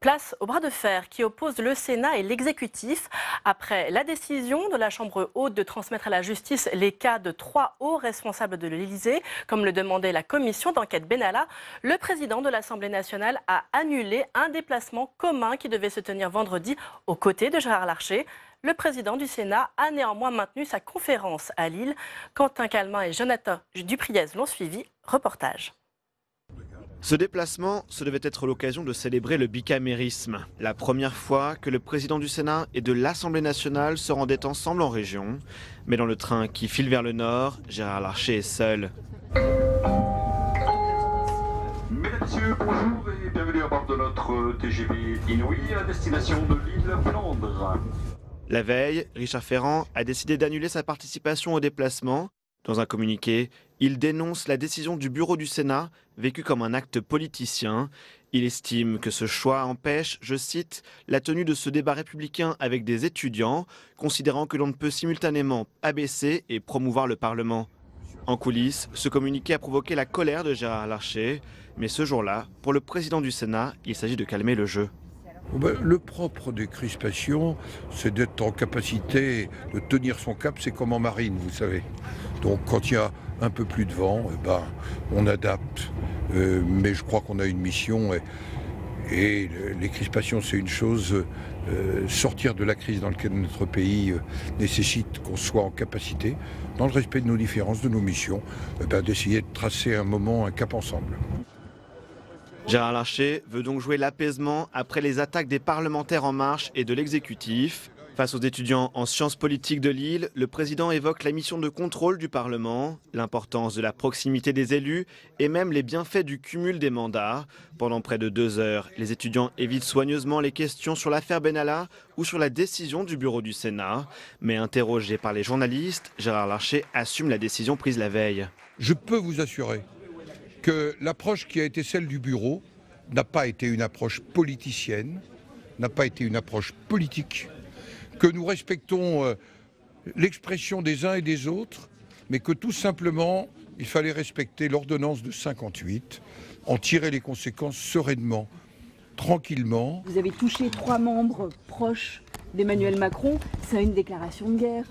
Place au bras de fer qui oppose le Sénat et l'exécutif après la décision de la Chambre haute de transmettre à la justice les cas de 3 hauts responsables de l'Élysée, comme le demandait la commission d'enquête Benalla. Le président de l'Assemblée nationale a annulé un déplacement commun qui devait se tenir vendredi aux côtés de Gérard Larcher. Le président du Sénat a néanmoins maintenu sa conférence à Lille. Quentin Calment et Jonathan Dupriez l'ont suivi. Reportage. Ce déplacement, ce devait être l'occasion de célébrer le bicamérisme. La première fois que le président du Sénat et de l'Assemblée nationale se rendaient ensemble en région. Mais dans le train qui file vers le nord, Gérard Larcher est seul. Mesdames, Messieurs, bonjour et bienvenue à bord de notre TGV Inouï à destination de l'île Flandre. La veille, Richard Ferrand a décidé d'annuler sa participation au déplacement. Dans un communiqué, il dénonce la décision du bureau du Sénat, vécue comme un acte politicien. Il estime que ce choix empêche, je cite, la tenue de ce débat républicain avec des étudiants, considérant que l'on ne peut simultanément abaisser et promouvoir le Parlement. En coulisses, ce communiqué a provoqué la colère de Gérard Larcher. Mais ce jour-là, pour le président du Sénat, il s'agit de calmer le jeu. Le propre des crispations, c'est d'être en capacité de tenir son cap, c'est comme en marine, vous savez. Donc quand il y a un peu plus de vent, on adapte. Mais je crois qu'on a une mission et les crispations, c'est une chose. Sortir de la crise dans laquelle notre pays nécessite qu'on soit en capacité, dans le respect de nos différences, de nos missions, d'essayer de tracer un moment, un cap ensemble. Gérard Larcher veut donc jouer l'apaisement après les attaques des parlementaires En Marche et de l'exécutif. Face aux étudiants en sciences politiques de Lille, le président évoque la mission de contrôle du Parlement, l'importance de la proximité des élus et même les bienfaits du cumul des mandats. Pendant près de 2 heures, les étudiants évitent soigneusement les questions sur l'affaire Benalla ou sur la décision du bureau du Sénat. Mais interrogé par les journalistes, Gérard Larcher assume la décision prise la veille. Je peux vous assurer que l'approche qui a été celle du bureau n'a pas été une approche politicienne, n'a pas été une approche politique, que nous respectons l'expression des uns et des autres, mais que tout simplement, il fallait respecter l'ordonnance de 58, en tirer les conséquences sereinement, tranquillement. Vous avez touché 3 membres proches d'Emmanuel Macron, c'est une déclaration de guerre?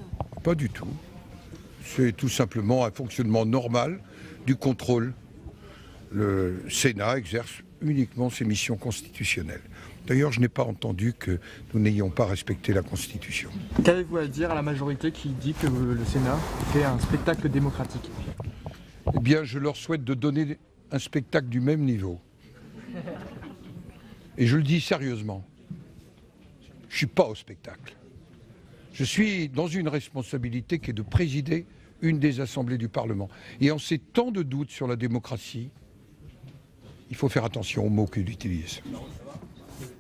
Pas du tout. C'est tout simplement un fonctionnement normal du contrôle. Le Sénat exerce uniquement ses missions constitutionnelles. D'ailleurs, je n'ai pas entendu que nous n'ayons pas respecté la Constitution. Qu'avez-vous à dire à la majorité qui dit que le Sénat fait un spectacle démocratique? Eh bien, je leur souhaite de donner un spectacle du même niveau. Et je le dis sérieusement. Je ne suis pas au spectacle. Je suis dans une responsabilité qui est de présider une des assemblées du Parlement. Et en ces temps de doute sur la démocratie, il faut faire attention aux mots qu'il utilise.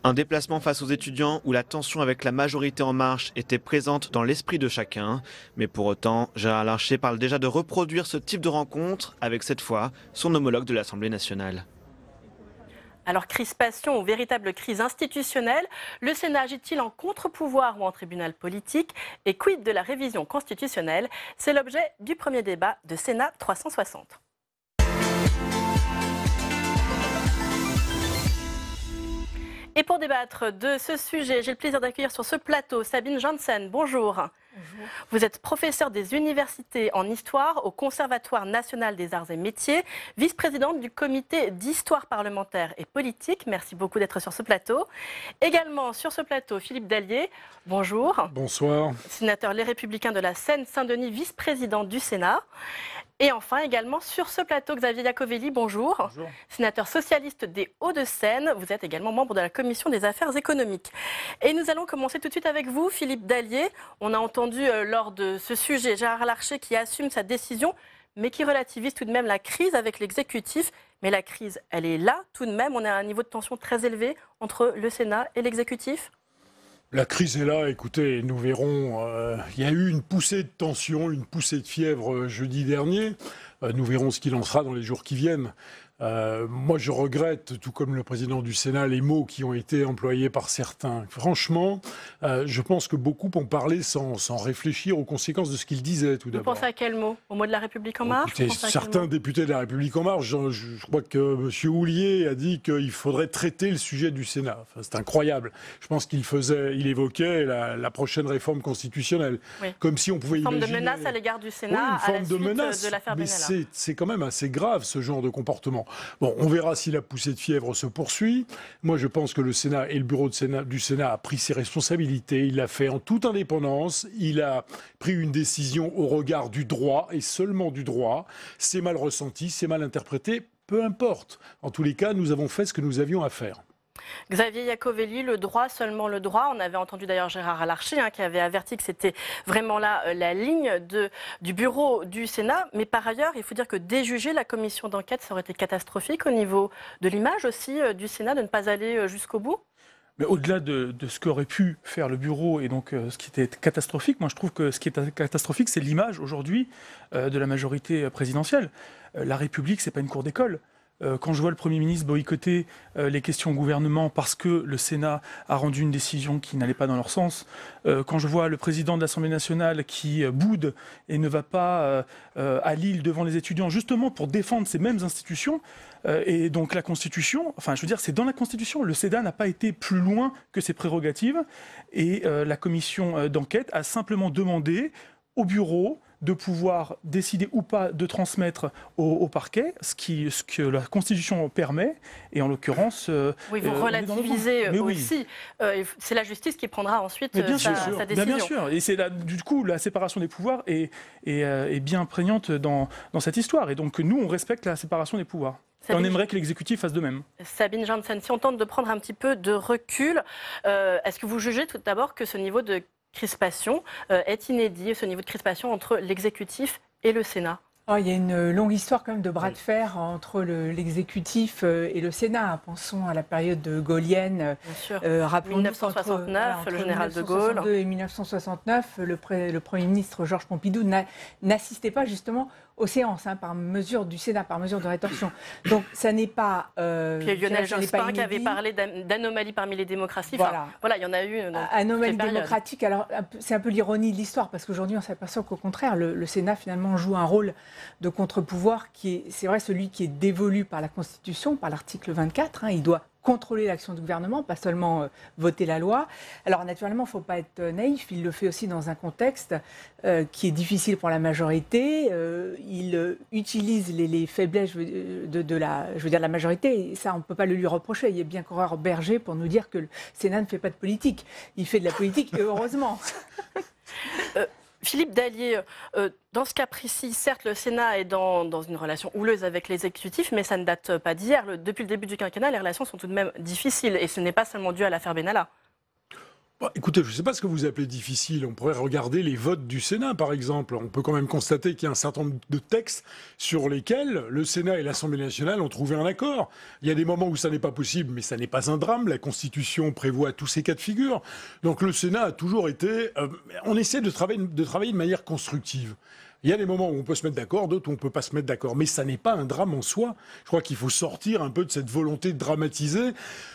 Un déplacement face aux étudiants où la tension avec la majorité En Marche était présente dans l'esprit de chacun. Mais pour autant, Gérard Larcher parle déjà de reproduire ce type de rencontre avec cette fois son homologue de l'Assemblée nationale. Alors, crispation ou véritable crise institutionnelle, le Sénat agit-il en contre-pouvoir ou en tribunal politique? Et quid de la révision constitutionnelle? C'est l'objet du premier débat de Sénat 360. Et pour débattre de ce sujet, j'ai le plaisir d'accueillir sur ce plateau Sabine Janssen. Bonjour. Bonjour. Vous êtes professeure des universités en histoire au Conservatoire national des arts et métiers, vice-présidente du comité d'histoire parlementaire et politique. Merci beaucoup d'être sur ce plateau. Également sur ce plateau, Philippe Dallier. Bonjour. Bonsoir. Sénateur Les Républicains de la Seine-Saint-Denis, vice-président du Sénat. Et enfin, également sur ce plateau, Xavier Iacovelli, bonjour. Bonjour. Sénateur socialiste des Hauts-de-Seine. Vous êtes également membre de la Commission des affaires économiques. Et nous allons commencer tout de suite avec vous, Philippe Dallier. On a entendu lors de ce sujet Gérard Larcher qui assume sa décision, mais qui relativise tout de même la crise avec l'exécutif. Mais la crise, elle est là tout de même. On est à un niveau de tension très élevé entre le Sénat et l'exécutif. La crise est là, écoutez, nous verrons. Il y a eu une poussée de tension, une poussée de fièvre jeudi dernier. Nous verrons ce qu'il en sera dans les jours qui viennent. Moi, je regrette, tout comme le président du Sénat, les mots qui ont été employés par certains. Franchement, je pense que beaucoup ont parlé sans réfléchir aux conséquences de ce qu'ils disaient, tout d'abord. Vous pensez à quel mot? Au mot de la République En Marche? Écoutez, certains députés de la République En Marche, je crois que M. Houllier a dit qu'il faudrait traiter le sujet du Sénat. Enfin, c'est incroyable. Je pense il évoquait la prochaine réforme constitutionnelle, comme si on pouvait imaginer... Une forme de menace à l'égard du Sénat, à la suite de l'affaire Benalla. Mais c'est quand même assez grave, ce genre de comportement. Bon, on verra si la poussée de fièvre se poursuit. Moi, je pense que le Sénat et le bureau du Sénat a pris ses responsabilités. Il l'a fait en toute indépendance. Il a pris une décision au regard du droit et seulement du droit. C'est mal ressenti, c'est mal interprété. Peu importe. En tous les cas, nous avons fait ce que nous avions à faire. Xavier Iacovelli, le droit, seulement le droit. On avait entendu d'ailleurs Gérard Larcher qui avait averti que c'était vraiment là la ligne du bureau du Sénat. Mais par ailleurs, il faut dire que déjuger la commission d'enquête, ça aurait été catastrophique au niveau de l'image aussi du Sénat de ne pas aller jusqu'au bout. Mais au-delà de ce qu'aurait pu faire le bureau et donc ce qui était catastrophique, moi je trouve que ce qui est catastrophique, c'est l'image aujourd'hui de la majorité présidentielle. La République, c'est pas une cour d'école. Quand je vois le Premier ministre boycotter les questions au gouvernement parce que le Sénat a rendu une décision qui n'allait pas dans leur sens, quand je vois le président de l'Assemblée nationale qui boude et ne va pas à Lille devant les étudiants justement pour défendre ces mêmes institutions, et donc la Constitution, enfin je veux dire c'est dans la Constitution, le Sénat n'a pas été plus loin que ses prérogatives et la commission d'enquête a simplement demandé au bureau de pouvoir décider ou pas de transmettre au parquet, ce que la Constitution permet, et en l'occurrence... Oui, vous relativisez aussi. Oui. C'est la justice qui prendra ensuite sa décision. Bien sûr, et c'est du coup la séparation des pouvoirs est bien prégnante dans cette histoire, et donc nous on respecte la séparation des pouvoirs. Et on aimerait que l'exécutif fasse de même. Sabine Janssen, si on tente de prendre un petit peu de recul, est-ce que vous jugez tout d'abord que ce niveau de crispation est inédit, ce niveau de crispation entre l'exécutif et le Sénat? Il y a une longue histoire quand même de bras de fer entre l'exécutif et le Sénat. Pensons à la période gaulienne. Rappelons 1969, le général de Gaulle. Et 1969, le Premier ministre Georges Pompidou n'assistait pas justement aux séances, par mesure du Sénat, par mesure de rétorsion. Donc ça n'est pas... Puis Lionel Jospin qui avait parlé d'anomalie parmi les démocraties. Voilà, il y en a eu. Anomalie démocratique, alors c'est un peu l'ironie de l'histoire, parce qu'aujourd'hui on s'aperçoit qu'au contraire, le Sénat finalement joue un rôle de contre-pouvoir qui est, c'est vrai, celui qui est dévolu par la Constitution, par l'article 24. Il doit contrôler l'action du gouvernement, pas seulement voter la loi. Alors naturellement, il ne faut pas être naïf, il le fait aussi dans un contexte qui est difficile pour la majorité. Il utilise les faiblesses de la majorité, et ça on ne peut pas le lui reprocher. Il y a bien qu'Aurore Berger pour nous dire que le Sénat ne fait pas de politique. Il fait de la politique, et heureusement. Philippe Dallier, dans ce cas précis, certes, le Sénat est dans une relation houleuse avec l'exécutif, mais ça ne date pas d'hier. Depuis le début du quinquennat, les relations sont tout de même difficiles, et ce n'est pas seulement dû à l'affaire Benalla. Écoutez, je ne sais pas ce que vous appelez difficile. On pourrait regarder les votes du Sénat, par exemple. On peut quand même constater qu'il y a un certain nombre de textes sur lesquels le Sénat et l'Assemblée nationale ont trouvé un accord. Il y a des moments où ça n'est pas possible, mais ça n'est pas un drame. La Constitution prévoit tous ces cas de figure. Donc le Sénat a toujours été... on essaie de travailler de manière constructive. Il y a des moments où on peut se mettre d'accord, d'autres où on ne peut pas se mettre d'accord. Mais ça n'est pas un drame en soi. Je crois qu'il faut sortir un peu de cette volonté de dramatiser.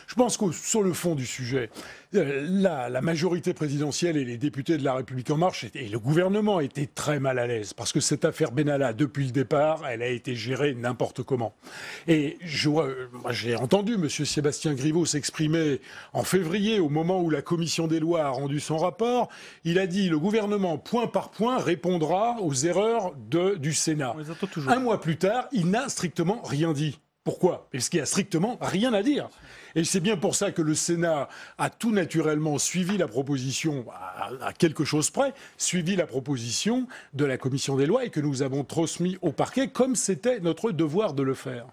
Je pense que sur le fond du sujet, la majorité présidentielle et les députés de La République En Marche et le gouvernement étaient très mal à l'aise. Parce que cette affaire Benalla, depuis le départ, elle a été gérée n'importe comment. Et j'ai entendu M. Sébastien Griveaux s'exprimer en février, au moment où la commission des lois a rendu son rapport. Il a dit « Le gouvernement, point par point, répondra aux erreurs du Sénat ». Un mois plus tard, il n'a strictement rien dit. Pourquoi? Parce qu'il n'y a strictement rien à dire. Et c'est bien pour ça que le Sénat a tout naturellement suivi la proposition, à quelque chose près, suivi la proposition de la Commission des lois et que nous avons transmis au parquet comme c'était notre devoir de le faire.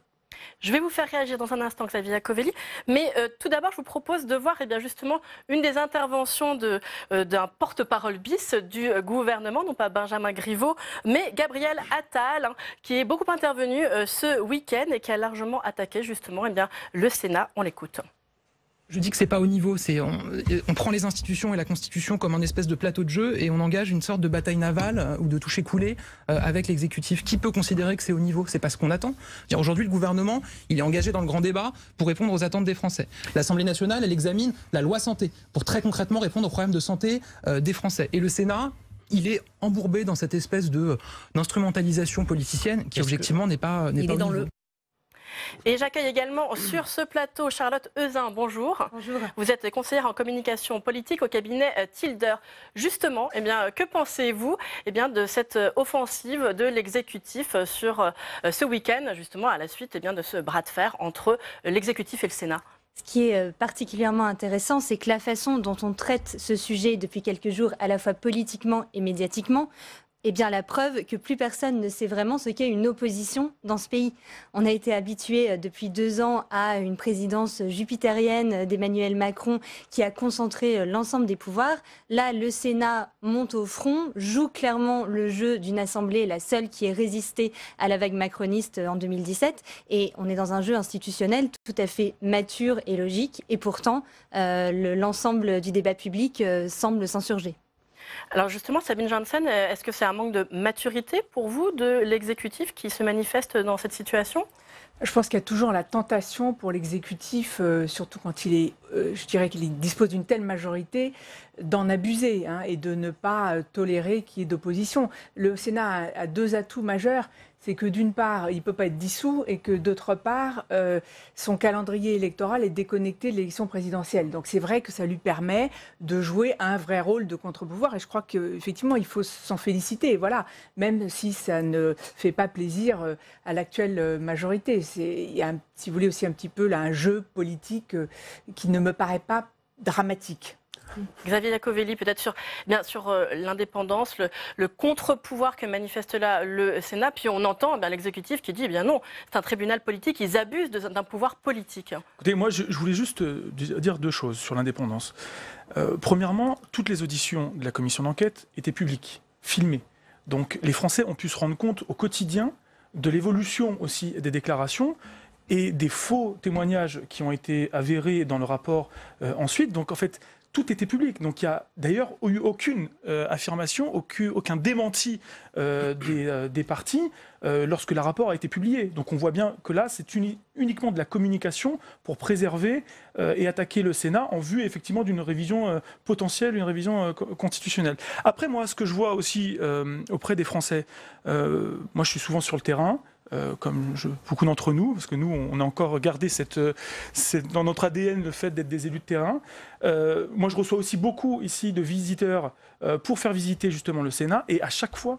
Je vais vous faire réagir dans un instant, Xavier Iacovelli, mais tout d'abord, je vous propose de voir justement une des interventions d'un porte-parole bis du gouvernement, non pas Benjamin Griveaux, mais Gabriel Attal, qui est beaucoup intervenu ce week-end et qui a largement attaqué justement le Sénat. On l'écoute. Je dis que c'est pas au niveau, on prend les institutions et la Constitution comme un espèce de plateau de jeu et on engage une sorte de bataille navale ou de toucher-couler avec l'exécutif. Qui peut considérer que c'est au niveau? C'est pas ce qu'on attend. Aujourd'hui, le gouvernement, il est engagé dans le grand débat pour répondre aux attentes des Français. L'Assemblée nationale, elle examine la loi santé pour très concrètement répondre aux problèmes de santé des Français. Et le Sénat, il est embourbé dans cette espèce d'instrumentalisation politicienne qui objectivement n'est pas au niveau. Et j'accueille également sur ce plateau Charlotte Euzin. Bonjour. Bonjour. Vous êtes conseillère en communication politique au cabinet Tilder. Justement, que pensez-vous de cette offensive de l'exécutif sur ce week-end, justement à la suite de ce bras de fer entre l'exécutif et le Sénat? Ce qui est particulièrement intéressant, c'est que la façon dont on traite ce sujet depuis quelques jours, à la fois politiquement et médiatiquement, est bien la preuve que plus personne ne sait vraiment ce qu'est une opposition dans ce pays. On a été habitué depuis 2 ans à une présidence jupitérienne d'Emmanuel Macron qui a concentré l'ensemble des pouvoirs. Là, le Sénat monte au front, joue clairement le jeu d'une assemblée, la seule qui ait résisté à la vague macroniste en 2017. Et on est dans un jeu institutionnel tout à fait mature et logique. Et pourtant, l'ensemble du débat public semble s'insurger. Alors justement, Sabine Janssen, est-ce que c'est un manque de maturité pour vous de l'exécutif qui se manifeste dans cette situation? Je pense qu'il y a toujours la tentation pour l'exécutif, surtout quand je dirais qu'il dispose d'une telle majorité, d'en abuser et de ne pas tolérer qu'il y ait d'opposition. Le Sénat a 2 atouts majeurs. C'est que d'une part, il ne peut pas être dissous et que d'autre part, son calendrier électoral est déconnecté de l'élection présidentielle. Donc c'est vrai que ça lui permet de jouer un vrai rôle de contre-pouvoir et je crois qu'effectivement, il faut s'en féliciter. Voilà, même si ça ne fait pas plaisir à l'actuelle majorité. Il y a, si vous voulez, aussi un petit peu là, un jeu politique qui ne me paraît pas dramatique. Xavier Iacovelli, peut-être sur l'indépendance, le contre-pouvoir que manifeste là le Sénat, puis on entend l'exécutif qui dit non, c'est un tribunal politique, ils abusent d'un pouvoir politique. Écoutez, moi je voulais juste dire 2 choses sur l'indépendance. Premièrement, toutes les auditions de la commission d'enquête étaient publiques, filmées. Donc les Français ont pu se rendre compte au quotidien de l'évolution aussi des déclarations et des faux témoignages qui ont été avérés dans le rapport ensuite. Donc en fait, tout était public. Donc il n'y a d'ailleurs eu aucune affirmation, aucun démenti des partis lorsque le rapport a été publié. Donc on voit bien que là, c'est uniquement de la communication pour préserver et attaquer le Sénat en vue effectivement d'une révision potentielle, une révision constitutionnelle. Après, moi, ce que je vois aussi auprès des Français, moi je suis souvent sur le terrain, comme beaucoup d'entre nous, parce que nous, on a encore gardé dans notre ADN le fait d'être des élus de terrain. Moi, je reçois aussi beaucoup ici de visiteurs pour faire visiter justement le Sénat. Et à chaque fois,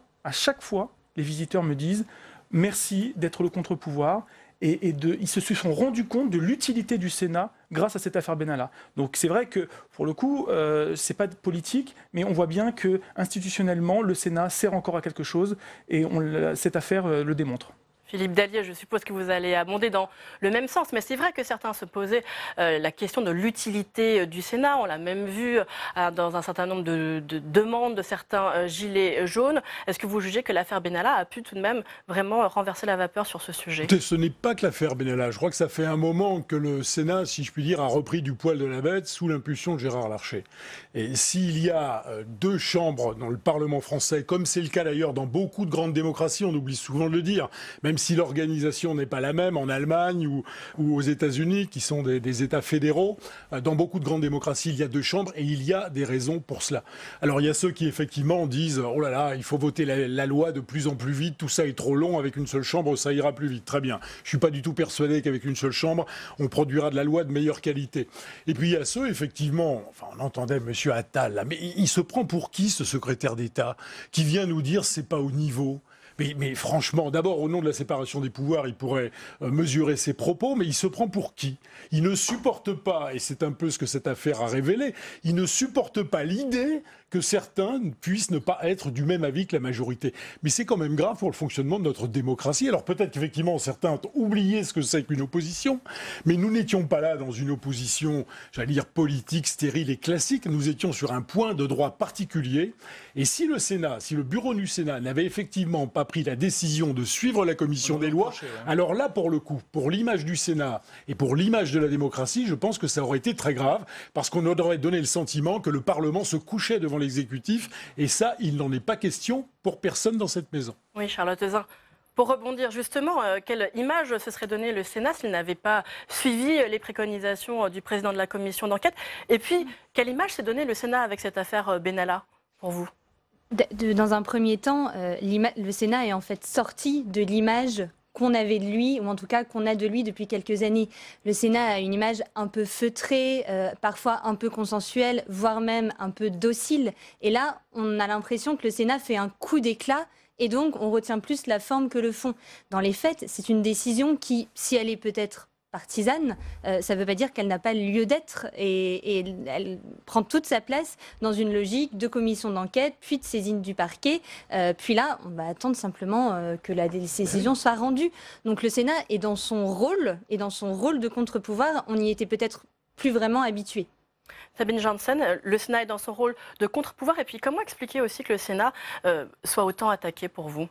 les visiteurs me disent merci d'être le contre-pouvoir. Ils se sont rendus compte de l'utilité du Sénat grâce à cette affaire Benalla. Donc c'est vrai que, pour le coup, c'est pas politique, mais on voit bien que institutionnellement, le Sénat sert encore à quelque chose et cette affaire le démontre. Philippe Dallier, je suppose que vous allez abonder dans le même sens, mais c'est vrai que certains se posaient la question de l'utilité du Sénat. On l'a même vu dans un certain nombre de demandes de certains gilets jaunes. Est-ce que vous jugez que l'affaire Benalla a pu tout de même vraiment renverser la vapeur sur ce sujet? Ce n'est pas que l'affaire Benalla. Je crois que ça fait un moment que le Sénat, si je puis dire, a repris du poil de la bête sous l'impulsion de Gérard Larcher. Et s'il y a 2 chambres dans le Parlement français, comme c'est le cas d'ailleurs dans beaucoup de grandes démocraties, on oublie souvent de le dire, même si l'organisation n'est pas la même en Allemagne ou aux États-Unis, qui sont des États fédéraux, dans beaucoup de grandes démocraties, il y a 2 chambres et il y a des raisons pour cela. Alors il y a ceux qui effectivement disent « Oh là là, il faut voter la loi de plus en plus vite, tout ça est trop long, avec une seule chambre, ça ira plus vite. » Très bien. Je ne suis pas du tout persuadé qu'avec une seule chambre, on produira de la loi de meilleure qualité. Et puis il y a ceux, effectivement, on entendait M. Attal, là, mais il se prend pour qui, ce secrétaire d'État, qui vient nous dire « c'est pas au niveau ». Mais franchement, d'abord, au nom de la séparation des pouvoirs, il pourrait mesurer ses propos, mais il se prend pour qui? Il ne supporte pas, et c'est un peu ce que cette affaire a révélé, il ne supporte pas l'idée que certains puissent ne pas être du même avis que la majorité. Mais c'est quand même grave pour le fonctionnement de notre démocratie. Alors peut-être qu'effectivement, certains ont oublié ce que c'est qu'une opposition, mais nous n'étions pas là dans une opposition, j'allais dire, politique, stérile et classique. Nous étions sur un point de droit particulier. Et si le Sénat, si le bureau du Sénat n'avait effectivement pas pris la décision de suivre la commission des lois, alors là, pour le coup, pour l'image du Sénat et pour l'image de la démocratie, je pense que ça aurait été très grave, parce qu'on aurait donné le sentiment que le Parlement se couchait devant l'exécutif, et ça, il n'en est pas question pour personne dans cette maison. Oui, Charlotte Hezin. Pour rebondir justement, quelle image se serait donnée le Sénat s'il n'avait pas suivi les préconisations du président de la commission d'enquête? Et puis, quelle image s'est donnée le Sénat avec cette affaire Benalla, pour vous? Dans un premier temps, le Sénat est en fait sorti de l'image qu'on avait de lui, ou en tout cas qu'on a de lui depuis quelques années. Le Sénat a une image un peu feutrée, parfois un peu consensuelle, voire même un peu docile. Et là, on a l'impression que le Sénat fait un coup d'éclat, et donc on retient plus la forme que le fond. Dans les faits, c'est une décision qui, si elle est peut-être partisane, ça ne veut pas dire qu'elle n'a pas lieu d'être, et elle prend toute sa place dans une logique de commission d'enquête, puis de saisine du parquet, puis là, on va attendre simplement que la décision soit rendue. Donc le Sénat est dans son rôle, et dans son rôle de contre-pouvoir, on y était peut-être plus vraiment habitué. Sabine Janssen, le Sénat est dans son rôle de contre-pouvoir, et puis comment expliquer aussi que le Sénat soit autant attaqué pour vous ?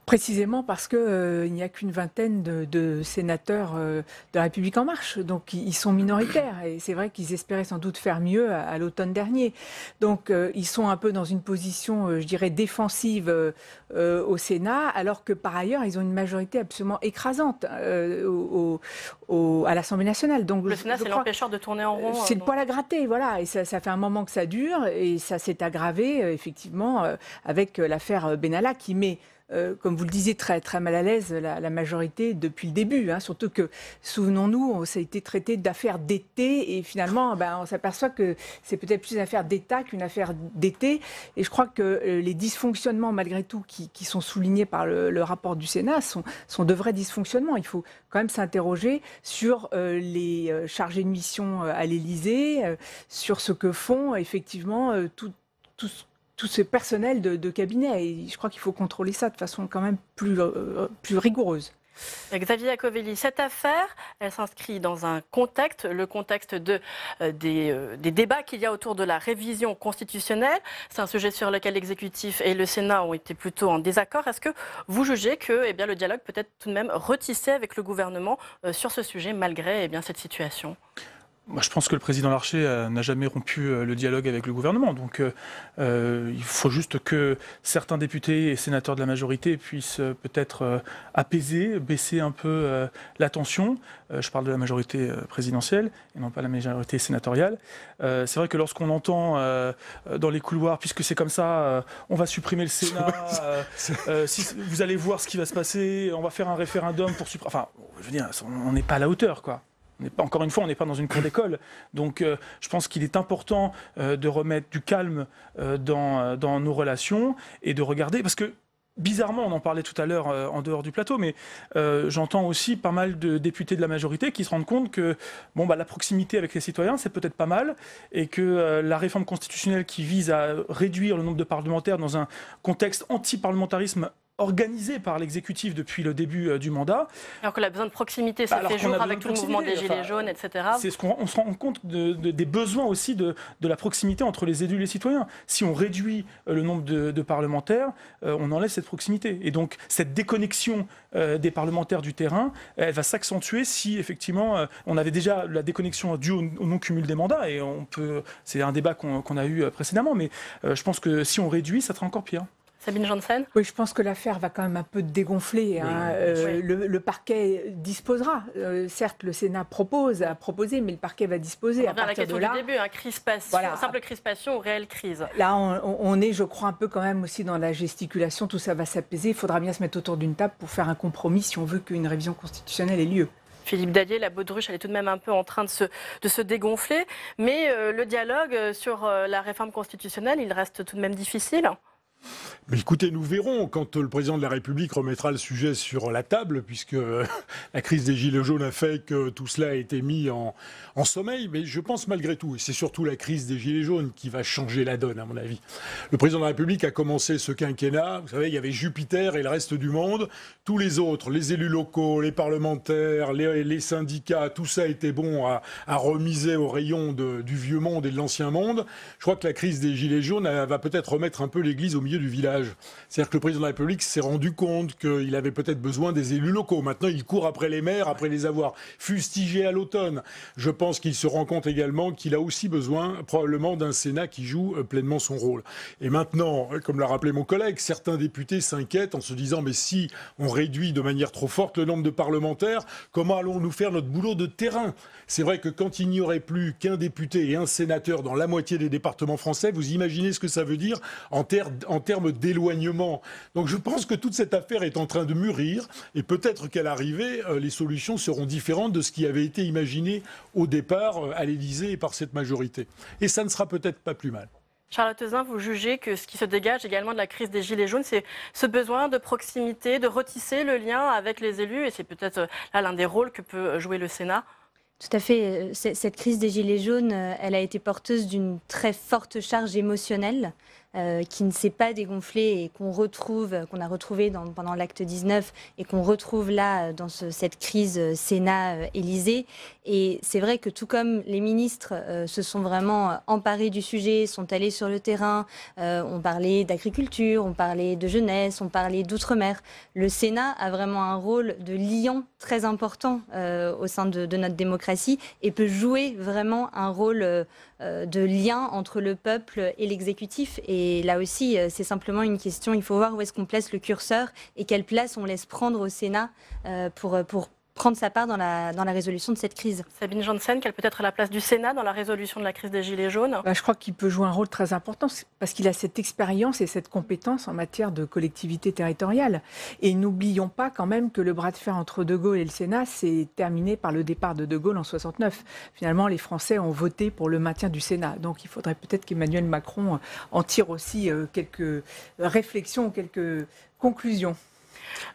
Précisément parce qu'il n'y a qu'une vingtaine de sénateurs de la République En Marche, donc ils sont minoritaires, et c'est vrai qu'ils espéraient sans doute faire mieux à l'automne dernier. Donc ils sont un peu dans une position, je dirais, défensive au Sénat, alors que par ailleurs ils ont une majorité absolument écrasante à l'Assemblée nationale. Donc, le Sénat, c'est l'empêcheur de tourner en rond. C'est le poil à gratter, voilà, et ça fait un moment que ça dure, et ça s'est aggravé effectivement avec l'affaire Benalla qui met... comme vous le disiez, très, très mal à l'aise la majorité depuis le début. Surtout que, souvenons-nous, ça a été traité d'affaire d'été, et finalement, on s'aperçoit que c'est peut-être plus une affaire d'État qu'une affaire d'été. Et je crois que les dysfonctionnements, malgré tout, qui sont soulignés par le rapport du Sénat, sont de vrais dysfonctionnements. Il faut quand même s'interroger sur les chargés de mission à l'Élysée, sur ce que font effectivement tout ce personnel de cabinet. Et je crois qu'il faut contrôler ça de façon quand même plus rigoureuse. Xavier Iacovelli, cette affaire, elle s'inscrit dans un contexte, le contexte des débats qu'il y a autour de la révision constitutionnelle. C'est un sujet sur lequel l'exécutif et le Sénat ont été plutôt en désaccord. Est-ce que vous jugez que le dialogue peut être tout de même retissé avec le gouvernement sur ce sujet, malgré cette situation ? Moi, je pense que le président Larcher n'a jamais rompu le dialogue avec le gouvernement. Donc, il faut juste que certains députés et sénateurs de la majorité puissent peut-être apaiser, baisser un peu la tension. Je parle de la majorité présidentielle et non pas la majorité sénatoriale. C'est vrai que lorsqu'on entend dans les couloirs, puisque c'est comme ça, on va supprimer le Sénat, si vous allez voir ce qui va se passer, on va faire un référendum pour supprimer... Enfin, je veux dire, on n'est pas à la hauteur, quoi. Encore une fois, on n'est pas dans une cour d'école. Donc, je pense qu'il est important de remettre du calme dans nos relations et de regarder... Parce que, bizarrement, on en parlait tout à l'heure en dehors du plateau, mais j'entends aussi pas mal de députés de la majorité qui se rendent compte que la proximité avec les citoyens, c'est peut-être pas mal, et que la réforme constitutionnelle qui vise à réduire le nombre de parlementaires dans un contexte anti-parlementarisme organisé par l'exécutif depuis le début du mandat. Alors qu'on a besoin de proximité, ça fait jour avec tout le mouvement des Gilets jaunes, etc. C'est on se rend compte des besoins aussi de la proximité entre les élus et les citoyens. Si on réduit le nombre de parlementaires, on enlève cette proximité. Et donc, cette déconnexion des parlementaires du terrain, elle va s'accentuer si, effectivement, on avait déjà la déconnexion due au non-cumul des mandats. Et c'est un débat qu'on a eu précédemment. Mais je pense que si on réduit, ça sera encore pire. Sabine Janssen ? Oui, je pense que l'affaire va quand même un peu dégonfler. Le parquet disposera. Certes, le Sénat a proposé, mais le parquet va disposer. On revient à la question du début, crispation, simple crispation ou réelle crise. Là, on est, je crois, un peu quand même aussi dans la gesticulation. Tout ça va s'apaiser. Il faudra bien se mettre autour d'une table pour faire un compromis si on veut qu'une révision constitutionnelle ait lieu. Philippe Dallier, la baudruche, elle est tout de même un peu en train de se dégonfler. Mais le dialogue sur la réforme constitutionnelle, il reste tout de même difficile. Mais écoutez, nous verrons quand le président de la République remettra le sujet sur la table, puisque la crise des Gilets jaunes a fait que tout cela a été mis en sommeil. Mais je pense malgré tout, et c'est surtout la crise des Gilets jaunes qui va changer la donne, à mon avis. Le président de la République a commencé ce quinquennat. Vous savez, il y avait Jupiter et le reste du monde. Tous les autres, les élus locaux, les parlementaires, les syndicats, tout ça était bon à remiser au rayon du vieux monde et de l'ancien monde. Je crois que la crise des Gilets jaunes va peut-être remettre un peu l'église au milieu milieu du village. C'est-à-dire que le président de la République s'est rendu compte qu'il avait peut-être besoin des élus locaux. Maintenant, il court après les maires, après les avoir fustigés à l'automne. Je pense qu'il se rend compte également qu'il a aussi besoin, probablement, d'un Sénat qui joue pleinement son rôle. Et maintenant, comme l'a rappelé mon collègue, certains députés s'inquiètent en se disant « mais si on réduit de manière trop forte le nombre de parlementaires, comment allons-nous faire notre boulot de terrain ?» C'est vrai que quand il n'y aurait plus qu'un député et un sénateur dans la moitié des départements français, vous imaginez ce que ça veut dire en termes d'éloignement. Donc je pense que toute cette affaire est en train de mûrir et peut-être qu'à l'arrivée, les solutions seront différentes de ce qui avait été imaginé au départ à l'Élysée et par cette majorité. Et ça ne sera peut-être pas plus mal. Charlotte Euzin, vous jugez que ce qui se dégage également de la crise des Gilets jaunes, c'est ce besoin de proximité, de retisser le lien avec les élus, et c'est peut-être là l'un des rôles que peut jouer le Sénat? Tout à fait. Cette crise des Gilets jaunes, elle a été porteuse d'une très forte charge émotionnelle qui ne s'est pas dégonflée et qu'on a retrouvé pendant l'acte 19 et qu'on retrouve là dans cette crise Sénat-Élysée. Et c'est vrai que tout comme les ministres se sont vraiment emparés du sujet, sont allés sur le terrain, on parlait d'agriculture, on parlait de jeunesse, on parlait d'outre-mer, le Sénat a vraiment un rôle de liant très important au sein de notre démocratie et peut jouer vraiment un rôle de lien entre le peuple et l'exécutif. Et là aussi, c'est simplement une question, il faut voir où est-ce qu'on place le curseur et quelle place on laisse prendre au Sénat pour prendre sa part dans la résolution de cette crise. Sabine Janssen, quelle peut être la place du Sénat dans la résolution de la crise des Gilets jaunes? Je crois qu'il peut jouer un rôle très important parce qu'il a cette expérience et cette compétence en matière de collectivité territoriale. Et n'oublions pas quand même que le bras de fer entre De Gaulle et le Sénat s'est terminé par le départ de De Gaulle en 69. Finalement, les Français ont voté pour le maintien du Sénat. Donc il faudrait peut-être qu'Emmanuel Macron en tire aussi quelques réflexions, quelques conclusions.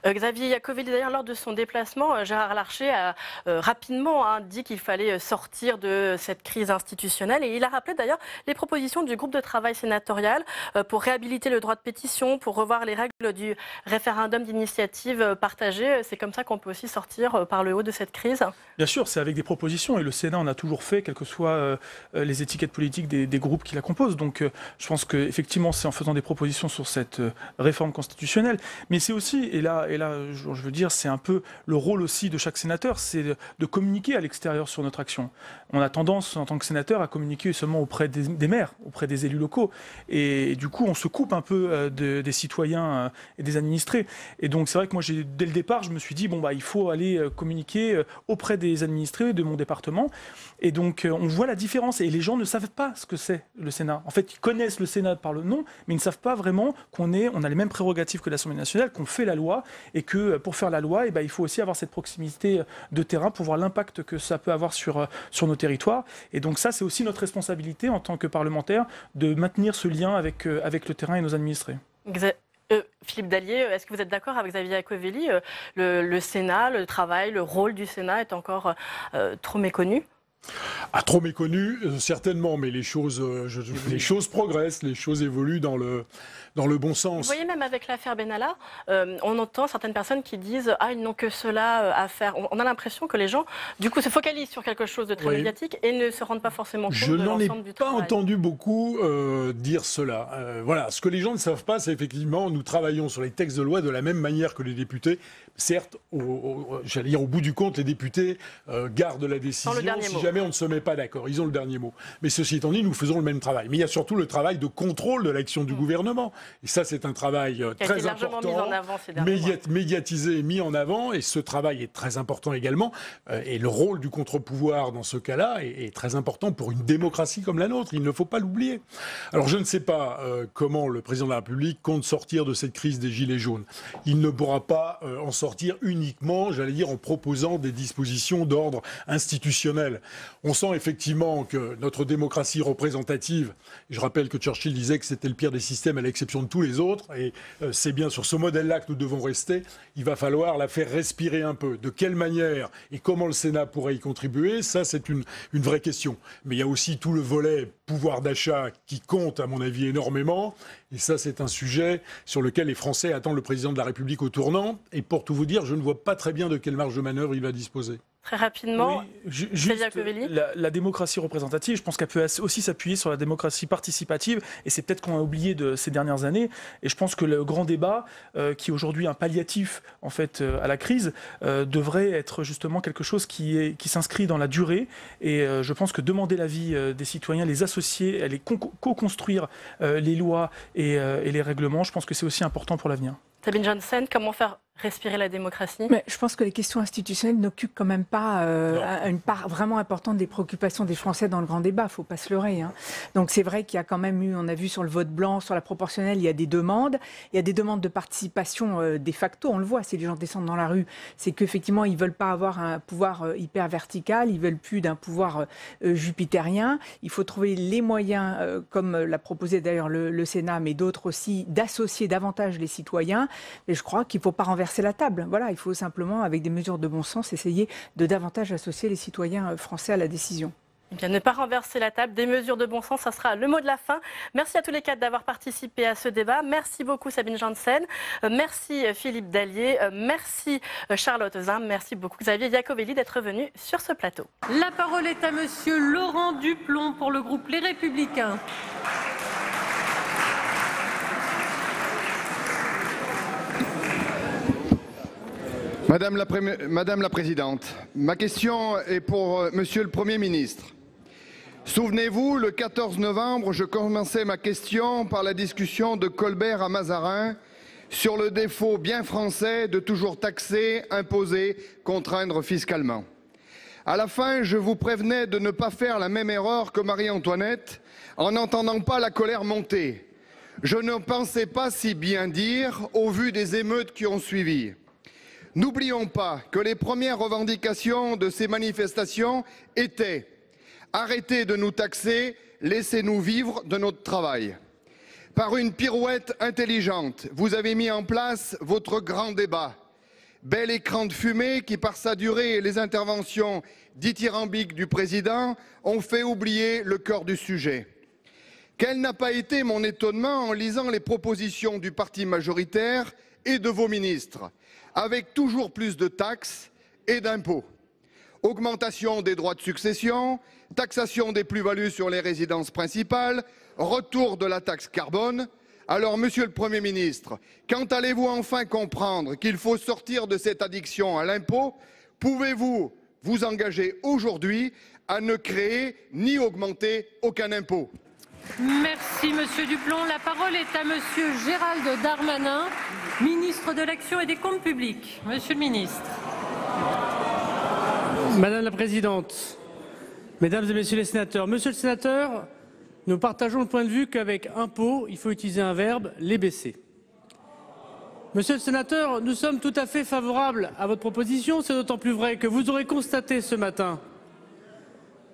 Xavier Iacovelli, d'ailleurs, lors de son déplacement, Gérard Larcher a rapidement dit qu'il fallait sortir de cette crise institutionnelle. Et il a rappelé d'ailleurs les propositions du groupe de travail sénatorial pour réhabiliter le droit de pétition, pour revoir les règles du référendum d'initiative partagée. C'est comme ça qu'on peut aussi sortir par le haut de cette crise? Bien sûr, c'est avec des propositions. Et le Sénat en a toujours fait, quelles que soient les étiquettes politiques des groupes qui la composent. Donc je pense qu'effectivement, c'est en faisant des propositions sur cette réforme constitutionnelle. Mais c'est aussi, et là, je veux dire, c'est un peu le rôle aussi de chaque sénateur, c'est de communiquer à l'extérieur sur notre action. On a tendance, en tant que sénateur, à communiquer seulement auprès des maires, auprès des élus locaux. Et du coup, on se coupe un peu des citoyens et des administrés. Et donc, c'est vrai que moi, dès le départ, je me suis dit, il faut aller communiquer auprès des administrés de mon département. Et donc, on voit la différence. Et les gens ne savent pas ce que c'est le Sénat. En fait, ils connaissent le Sénat par le nom, mais ils ne savent pas vraiment on a les mêmes prérogatives que l'Assemblée nationale, qu'on fait la loi. Et que pour faire la loi, il faut aussi avoir cette proximité de terrain pour voir l'impact que ça peut avoir sur nos territoires. Et donc ça, c'est aussi notre responsabilité en tant que parlementaire de maintenir ce lien avec le terrain et nos administrés. Philippe Dallier, est-ce que vous êtes d'accord avec Xavier Iacovelli? Le Sénat, le travail, le rôle du Sénat est encore trop méconnu? Trop méconnu, certainement, mais les choses progressent, les choses évoluent dans le bon sens. Vous voyez, même avec l'affaire Benalla, on entend certaines personnes qui disent « Ah, ils n'ont que cela à faire ». On a l'impression que les gens, du coup, se focalisent sur quelque chose de très médiatique et ne se rendent pas forcément compte de l'ensemble du travail. Je n'en ai pas entendu beaucoup dire cela. Voilà, ce que les gens ne savent pas, c'est effectivement, nous travaillons sur les textes de loi de la même manière que les députés. Certes, j'allais dire, au bout du compte, les députés gardent la décision si jamais on ne se met pas d'accord. Ils ont le dernier mot. Mais ceci étant dit, nous faisons le même travail. Mais il y a surtout le travail de contrôle de l'action du gouvernement. Et ça, c'est un travail très important, médiatisé et mis en avant. Et ce travail est très important également. Et le rôle du contre-pouvoir dans ce cas-là est très important pour une démocratie comme la nôtre. Il ne faut pas l'oublier. Alors, je ne sais pas comment le président de la République compte sortir de cette crise des Gilets jaunes. Il ne pourra pas en sortir uniquement, j'allais dire, en proposant des dispositions d'ordre institutionnel. On sent effectivement que notre démocratie représentative, je rappelle que Churchill disait que c'était le pire des systèmes à l'exception de tous les autres, et c'est bien sur ce modèle-là que nous devons rester. Il va falloir la faire respirer un peu. De quelle manière et comment le Sénat pourrait y contribuer, ça c'est une vraie question. Mais il y a aussi tout le volet pouvoir d'achat qui compte, à mon avis, énormément. Et ça, c'est un sujet sur lequel les Français attendent le président de la République au tournant. Et pour tout vous dire, je ne vois pas très bien de quelle marge de manœuvre il va disposer. Très rapidement, oui, juste la démocratie représentative, je pense qu'elle peut aussi s'appuyer sur la démocratie participative, et c'est peut-être qu'on a oublié de ces dernières années. Et je pense que le grand débat, qui est aujourd'hui un palliatif en fait à la crise, devrait être justement quelque chose qui s'inscrit dans la durée. Et je pense que demander l'avis des citoyens, les associer, les co-construire les lois et les règlements, je pense que c'est aussi important pour l'avenir. Sabine Janssen, comment faire respirer la démocratie? Mais je pense que les questions institutionnelles n'occupent quand même pas une part vraiment importante des préoccupations des Français dans le grand débat, il ne faut pas se leurrer. Hein. Donc c'est vrai qu'il y a quand même eu, on a vu sur le vote blanc, sur la proportionnelle, il y a des demandes de participation de facto, on le voit, si les gens descendent dans la rue, c'est qu'effectivement ils ne veulent pas avoir un pouvoir hyper vertical, ils ne veulent plus d'un pouvoir jupitérien, il faut trouver les moyens, comme l'a proposé d'ailleurs le Sénat, mais d'autres aussi, d'associer davantage les citoyens, et je crois qu'il ne faut pas renverser la table. Voilà, il faut simplement, avec des mesures de bon sens, essayer de davantage associer les citoyens français à la décision. Eh bien, ne pas renverser la table, des mesures de bon sens, ça sera le mot de la fin. Merci à tous les quatre d'avoir participé à ce débat. Merci beaucoup Sabine Janssen, merci Philippe Dallier, merci Charlotte Zim, merci beaucoup Xavier Iacovelli d'être venu sur ce plateau. La parole est à monsieur Laurent Duplomb pour le groupe Les Républicains. Madame la Présidente, ma question est pour Monsieur le Premier ministre. Souvenez-vous, le 14 novembre, je commençais ma question par la discussion de Colbert à Mazarin sur le défaut bien français de toujours taxer, imposer, contraindre fiscalement. À la fin, je vous prévenais de ne pas faire la même erreur que Marie-Antoinette en n'entendant pas la colère monter. Je ne pensais pas si bien dire au vu des émeutes qui ont suivi. N'oublions pas que les premières revendications de ces manifestations étaient « Arrêtez de nous taxer, laissez-nous vivre de notre travail ». Par une pirouette intelligente, vous avez mis en place votre grand débat. Bel écran de fumée qui, par sa durée et les interventions dithyrambiques du président, ont fait oublier le cœur du sujet. Quel n'a pas été mon étonnement en lisant les propositions du parti majoritaire et de vos ministres, avec toujours plus de taxes et d'impôts. Augmentation des droits de succession, taxation des plus-values sur les résidences principales, retour de la taxe carbone. Alors, Monsieur le Premier ministre, quand allez-vous enfin comprendre qu'il faut sortir de cette addiction à l'impôt? Pouvez-vous vous engager aujourd'hui à ne créer ni augmenter aucun impôt? Merci Monsieur Duplomb. La parole est à Monsieur Gérald Darmanin, ministre de l'Action et des Comptes Publics. Monsieur le ministre. Madame la Présidente, Mesdames et Messieurs les sénateurs, Monsieur le sénateur, nous partageons le point de vue qu'avec impôt, il faut utiliser un verbe, les baisser. Monsieur le sénateur, nous sommes tout à fait favorables à votre proposition. C'est d'autant plus vrai que vous aurez constaté ce matin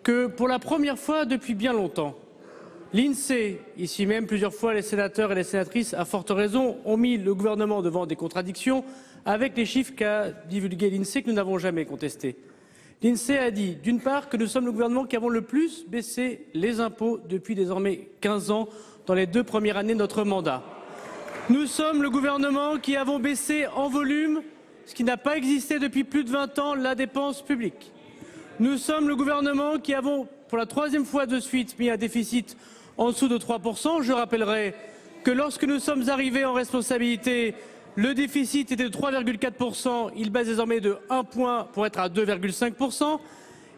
que pour la première fois depuis bien longtemps, l'INSEE, ici même plusieurs fois les sénateurs et les sénatrices, à forte raison, ont mis le gouvernement devant des contradictions avec les chiffres qu'a divulgués l'INSEE que nous n'avons jamais contestés. L'INSEE a dit, d'une part, que nous sommes le gouvernement qui avons le plus baissé les impôts depuis désormais 15 ans dans les 2 premières années de notre mandat. Nous sommes le gouvernement qui avons baissé en volume, ce qui n'a pas existé depuis plus de 20 ans, la dépense publique. Nous sommes le gouvernement qui avons, pour la 3e fois de suite, mis un déficit en dessous de 3%. Je rappellerai que lorsque nous sommes arrivés en responsabilité, le déficit était de 3,4%, il baisse désormais de 1 point pour être à 2,5%.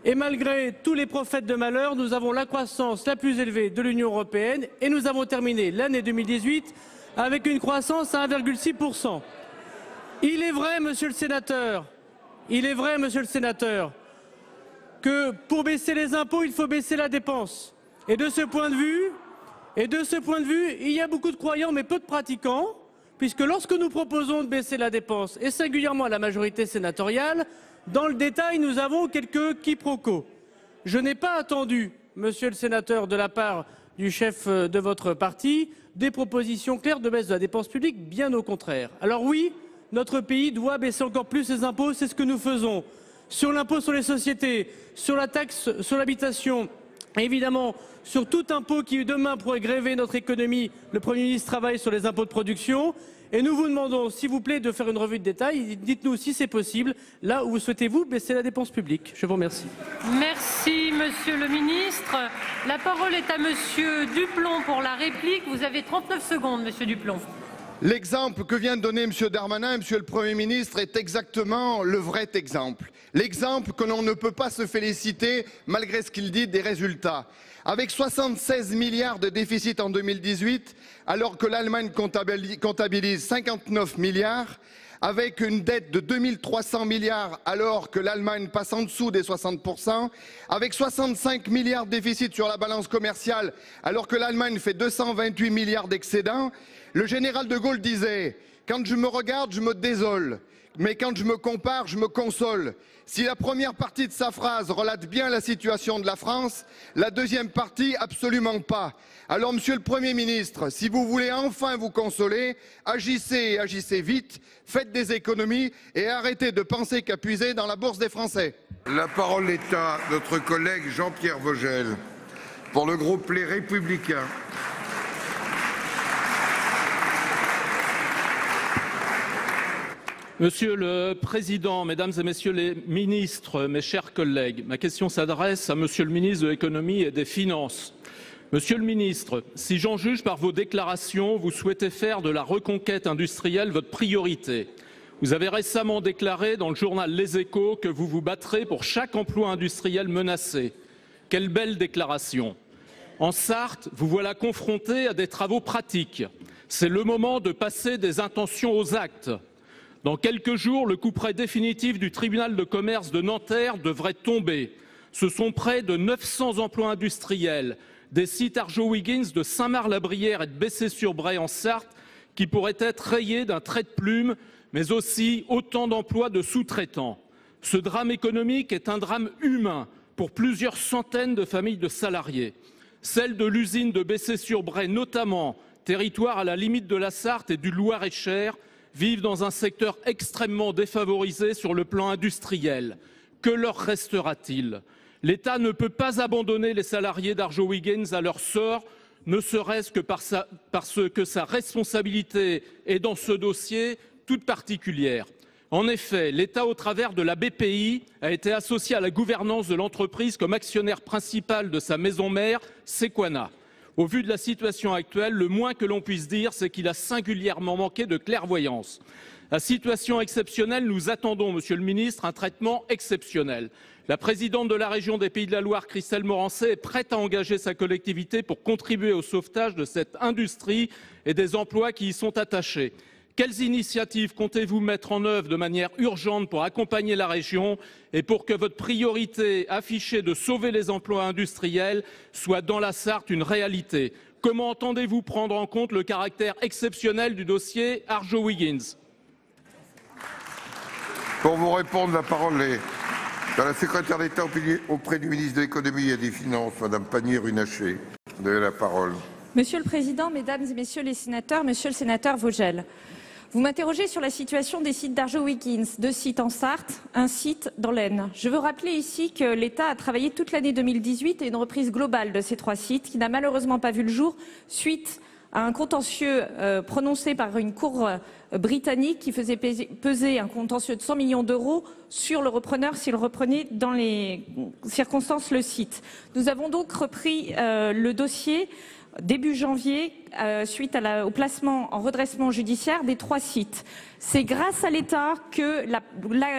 Et malgré tous les prophètes de malheur, nous avons la croissance la plus élevée de l'Union européenne et nous avons terminé l'année 2018 avec une croissance à 1,6%. Il est vrai, monsieur le sénateur, que pour baisser les impôts, il faut baisser la dépense. Et de ce point de vue, il y a beaucoup de croyants mais peu de pratiquants, puisque lorsque nous proposons de baisser la dépense, et singulièrement à la majorité sénatoriale, dans le détail, nous avons quelques quiproquos. Je n'ai pas attendu, monsieur le sénateur, de la part du chef de votre parti, des propositions claires de baisse de la dépense publique, bien au contraire. Alors oui, notre pays doit baisser encore plus ses impôts, c'est ce que nous faisons. Sur l'impôt sur les sociétés, sur la taxe sur l'habitation, Évidemment, sur tout impôt qui demain pourrait gréver notre économie, le Premier ministre travaille sur les impôts de production. Et nous vous demandons, s'il vous plaît, de faire une revue de détail. Dites-nous si c'est possible, là où souhaitez-vous baisser la dépense publique. Je vous remercie. Merci, Monsieur le Ministre. La parole est à Monsieur Duplomb pour la réplique. Vous avez 39 secondes, Monsieur Duplomb. L'exemple que vient de donner M. Darmanin, Monsieur le Premier ministre, est exactement le vrai exemple. L'exemple que l'on ne peut pas se féliciter, malgré ce qu'il dit, des résultats. Avec 76 milliards de déficit en 2018, alors que l'Allemagne comptabilise 59 milliards, avec une dette de 2300 milliards alors que l'Allemagne passe en dessous des 60%, avec 65 milliards de déficit sur la balance commerciale alors que l'Allemagne fait 228 milliards d'excédents, le général de Gaulle disait « Quand je me regarde, je me désole, mais quand je me compare, je me console ». Si la première partie de sa phrase relate bien la situation de la France, la deuxième partie absolument pas. Alors Monsieur le Premier ministre, si vous voulez enfin vous consoler, agissez et agissez vite, faites des économies et arrêtez de penser qu'à puiser dans la bourse des Français. La parole est à notre collègue Jean-Pierre Vogel pour le groupe Les Républicains. Monsieur le Président, Mesdames et Messieurs les ministres, mes chers collègues, ma question s'adresse à Monsieur le ministre de l'Économie et des Finances. Monsieur le ministre, si j'en juge par vos déclarations, vous souhaitez faire de la reconquête industrielle votre priorité. Vous avez récemment déclaré dans le journal Les Échos que vous vous battrez pour chaque emploi industriel menacé. Quelle belle déclaration! En Sarthe, vous voilà confronté à des travaux pratiques. C'est le moment de passer des intentions aux actes. Dans quelques jours, le couperet définitif du tribunal de commerce de Nanterre devrait tomber. Ce sont près de 900 emplois industriels, des sites Arjowiggins de Saint-Marc-la-Brière et de Bessay-sur-Bray en Sarthe qui pourraient être rayés d'un trait de plume, mais aussi autant d'emplois de sous-traitants. Ce drame économique est un drame humain pour plusieurs centaines de familles de salariés. Celle de l'usine de Bessay-sur-Bray notamment, territoire à la limite de la Sarthe et du Loir-et-Cher, vivent dans un secteur extrêmement défavorisé sur le plan industriel. Que leur restera-t-il? L'État ne peut pas abandonner les salariés d'Arjowiggins à leur sort, ne serait-ce que parce que sa responsabilité est dans ce dossier toute particulière. En effet, l'État, au travers de la BPI, a été associé à la gouvernance de l'entreprise comme actionnaire principal de sa maison mère, Sequana. Au vu de la situation actuelle, le moins que l'on puisse dire, c'est qu'il a singulièrement manqué de clairvoyance. À situation exceptionnelle, nous attendons, Monsieur le Ministre, un traitement exceptionnel. La présidente de la région des Pays de la Loire, Christelle Morancet, est prête à engager sa collectivité pour contribuer au sauvetage de cette industrie et des emplois qui y sont attachés. Quelles initiatives comptez-vous mettre en œuvre de manière urgente pour accompagner la région et pour que votre priorité affichée de sauver les emplois industriels soit dans la Sarthe une réalité? Comment entendez-vous prendre en compte le caractère exceptionnel du dossier Arjowiggins? Pour vous répondre, la parole est à la secrétaire d'État auprès du ministre de l'Économie et des Finances, Madame Pannier-Runacher. Vous avez la parole. Monsieur le Président, Mesdames et Messieurs les sénateurs, Monsieur le sénateur Vogel, vous m'interrogez sur la situation des sites d'Arjowiggins, 2 sites en Sarthe, 1 site dans l'Aisne. Je veux rappeler ici que l'État a travaillé toute l'année 2018 et une reprise globale de ces 3 sites qui n'a malheureusement pas vu le jour suite à un contentieux prononcé par une cour britannique qui faisait peser un contentieux de 100 millions d'euros sur le repreneur s'il reprenait dans les circonstances le site. Nous avons donc repris le dossier début janvier, suite au placement en redressement judiciaire des 3 sites. C'est grâce à l'État que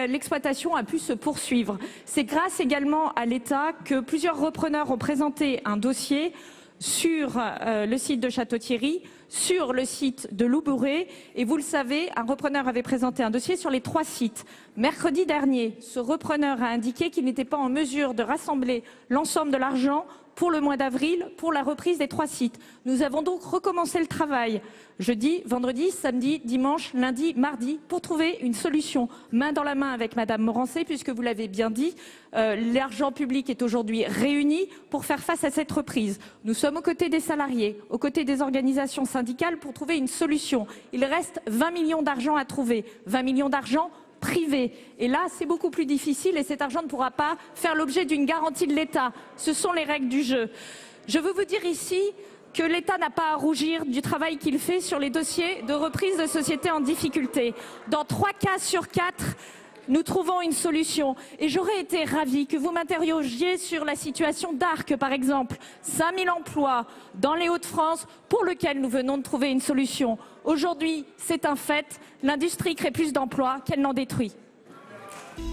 l'exploitation a pu se poursuivre. C'est grâce également à l'État que plusieurs repreneurs ont présenté un dossier sur le site de Château-Thierry, sur le site de Loubouré. Et vous le savez, un repreneur avait présenté un dossier sur les 3 sites. Mercredi dernier, ce repreneur a indiqué qu'il n'était pas en mesure de rassembler l'ensemble de l'argent pour le mois d'avril, pour la reprise des 3 sites. Nous avons donc recommencé le travail jeudi, vendredi, samedi, dimanche, lundi, mardi, pour trouver une solution main dans la main avec Madame Morancet, puisque vous l'avez bien dit, l'argent public est aujourd'hui réuni pour faire face à cette reprise. Nous sommes aux côtés des salariés, aux côtés des organisations syndicales pour trouver une solution. Il reste 20 millions d'argent à trouver. 20 millions d'argent privée. Et là, c'est beaucoup plus difficile et cet argent ne pourra pas faire l'objet d'une garantie de l'État. Ce sont les règles du jeu. Je veux vous dire ici que l'État n'a pas à rougir du travail qu'il fait sur les dossiers de reprise de sociétés en difficulté. Dans 3 cas sur 4, nous trouvons une solution. Et j'aurais été ravie que vous m'interrogiez sur la situation d'Arc, par exemple. 5000 emplois dans les Hauts-de-France pour lesquels nous venons de trouver une solution. Aujourd'hui, c'est un fait, l'industrie crée plus d'emplois qu'elle n'en détruit.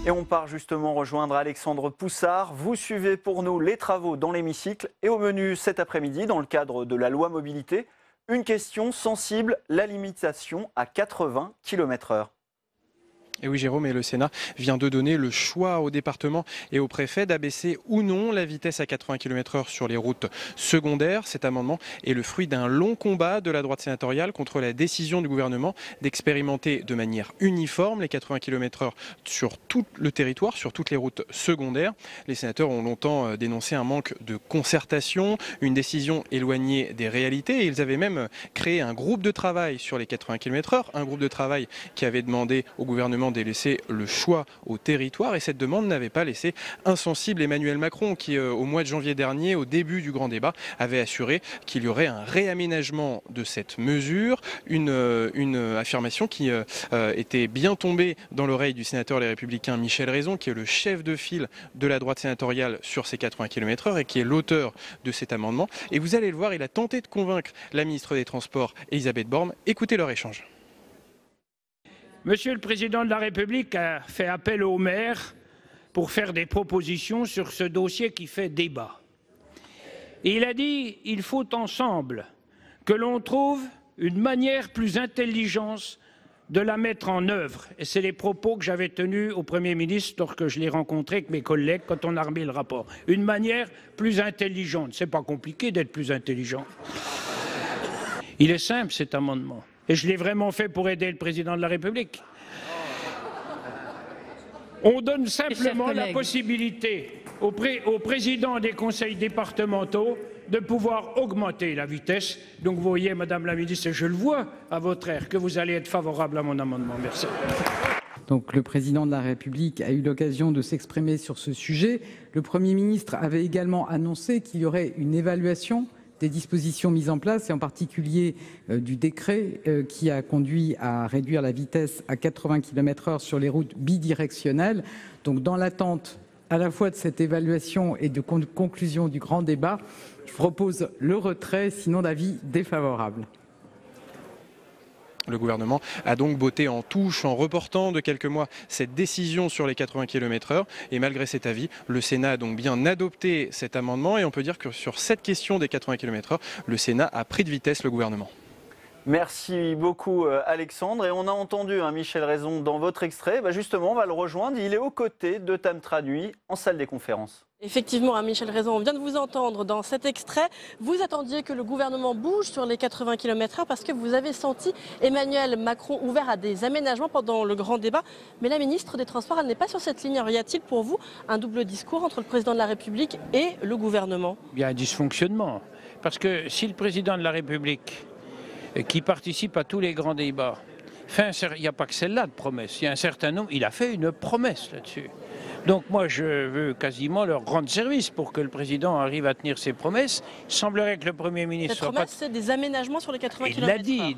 Et on part justement rejoindre Alexandre Poussard. Vous suivez pour nous les travaux dans l'hémicycle. Et au menu cet après-midi, dans le cadre de la loi mobilité, une question sensible, la limitation à 80 km/h. Et oui, Jérôme, et le Sénat vient de donner le choix au département et au préfet d'abaisser ou non la vitesse à 80 km/h sur les routes secondaires. Cet amendement est le fruit d'un long combat de la droite sénatoriale contre la décision du gouvernement d'expérimenter de manière uniforme les 80 km/h sur tout le territoire, sur toutes les routes secondaires. Les sénateurs ont longtemps dénoncé un manque de concertation, une décision éloignée des réalités. Et ils avaient même créé un groupe de travail sur les 80 km/h, un groupe de travail qui avait demandé au gouvernement de laisser le choix au territoire, et cette demande n'avait pas laissé insensible Emmanuel Macron qui au mois de janvier dernier, au début du grand débat, avait assuré qu'il y aurait un réaménagement de cette mesure, une affirmation qui était bien tombée dans l'oreille du sénateur Les Républicains Michel Raison, qui est le chef de file de la droite sénatoriale sur ces 80 km/h et qui est l'auteur de cet amendement. Et vous allez le voir, il a tenté de convaincre la ministre des Transports Elisabeth Borne. Écoutez leur échange. Monsieur le Président de la République a fait appel aux maires pour faire des propositions sur ce dossier qui fait débat. Et il a dit qu'il faut ensemble que l'on trouve une manière plus intelligente de la mettre en œuvre. Et c'est les propos que j'avais tenus au Premier ministre lorsque je l'ai rencontré avec mes collègues quand on a remis le rapport. Une manière plus intelligente. C'est pas compliqué d'être plus intelligent. Il est simple cet amendement. Et je l'ai vraiment fait pour aider le Président de la République. On donne simplement la possibilité au président des conseils départementaux de pouvoir augmenter la vitesse. Donc vous voyez, Madame la Ministre, je le vois à votre air, que vous allez être favorable à mon amendement. Merci. Donc le Président de la République a eu l'occasion de s'exprimer sur ce sujet. Le Premier ministre avait également annoncé qu'il y aurait une évaluation des dispositions mises en place, et en particulier du décret qui a conduit à réduire la vitesse à 80 km/h sur les routes bidirectionnelles. Donc dans l'attente à la fois de cette évaluation et de conclusion du grand débat, je propose le retrait, sinon d'avis défavorable. Le gouvernement a donc botté en touche en reportant de quelques mois cette décision sur les 80 km/h. Et malgré cet avis, le Sénat a donc bien adopté cet amendement. Et on peut dire que sur cette question des 80 km/h, le Sénat a pris de vitesse le gouvernement. Merci beaucoup Alexandre. Et on a entendu Michel Raison dans votre extrait. Justement, on va le rejoindre. Il est aux côtés de Tam Traduit en salle des conférences. Effectivement, Michel Raison, on vient de vous entendre dans cet extrait. Vous attendiez que le gouvernement bouge sur les 80 km/h parce que vous avez senti Emmanuel Macron ouvert à des aménagements pendant le grand débat. Mais la ministre des Transports, elle n'est pas sur cette ligne. Alors, y a-t-il pour vous un double discours entre le président de la République et le gouvernement? Il y a un dysfonctionnement. Parce que si le président de la République, qui participe à tous les grands débats, il n'y a pas que celle-là de promesse. Il y a un certain nombre. Il a fait une promesse là-dessus. Donc moi, je veux quasiment leur rendre service pour que le président arrive à tenir ses promesses. Il semblerait que le Premier ministre... Cette promesse, c'est des aménagements sur les 80 km/h.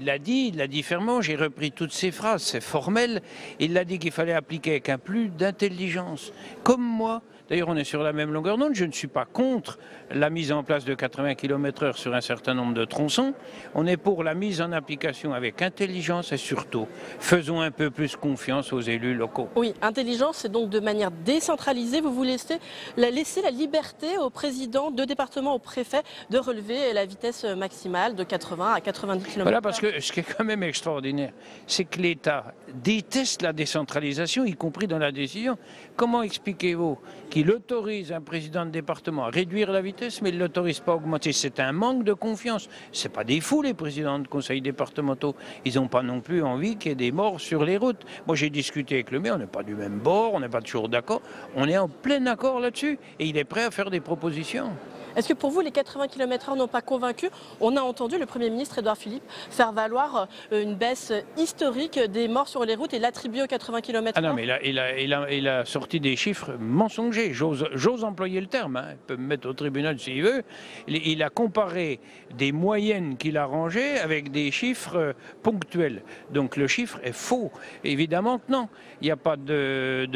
Il l'a dit fermement, j'ai repris toutes ses phrases, c'est formel. Il l'a dit qu'il fallait appliquer avec un plus d'intelligence. Comme moi, d'ailleurs on est sur la même longueur d'onde, je ne suis pas contre la mise en place de 80 km/h sur un certain nombre de tronçons. On est pour la mise en application avec intelligence et surtout, faisons un peu plus confiance aux élus locaux. Oui, intelligence, c'est donc de manière décentralisée. Vous laissez la liberté au président de département, au préfet, de relever la vitesse maximale de 80 à 90 km/h. Voilà, parce que ce qui est quand même extraordinaire, c'est que l'État déteste la décentralisation, y compris dans la décision. Comment expliquez-vous qu'il autorise un président de département à réduire la vitesse, mais il ne l'autorise pas à augmenter? C'est un manque de confiance. Ce n'est pas des fous, les présidents de conseils départementaux. Ils n'ont pas non plus envie qu'il y ait des morts sur les routes. Moi, j'ai discuté avec le maire, on n'est pas du même bord, on n'est pas toujours d'accord. On est en plein accord là-dessus et il est prêt à faire des propositions. Est-ce que pour vous, les 80 km/h n'ont pas convaincu? On a entendu le Premier ministre Édouard Philippe faire valoir une baisse historique des morts sur les routes et l'attribuer aux 80 km/h. Ah non, mais il a sorti des chiffres mensongers, j'ose employer le terme, hein. Il peut me mettre au tribunal s'il veut. Il a comparé des moyennes qu'il a rangées avec des chiffres ponctuels. Donc le chiffre est faux. Évidemment que non, il n'y a pas de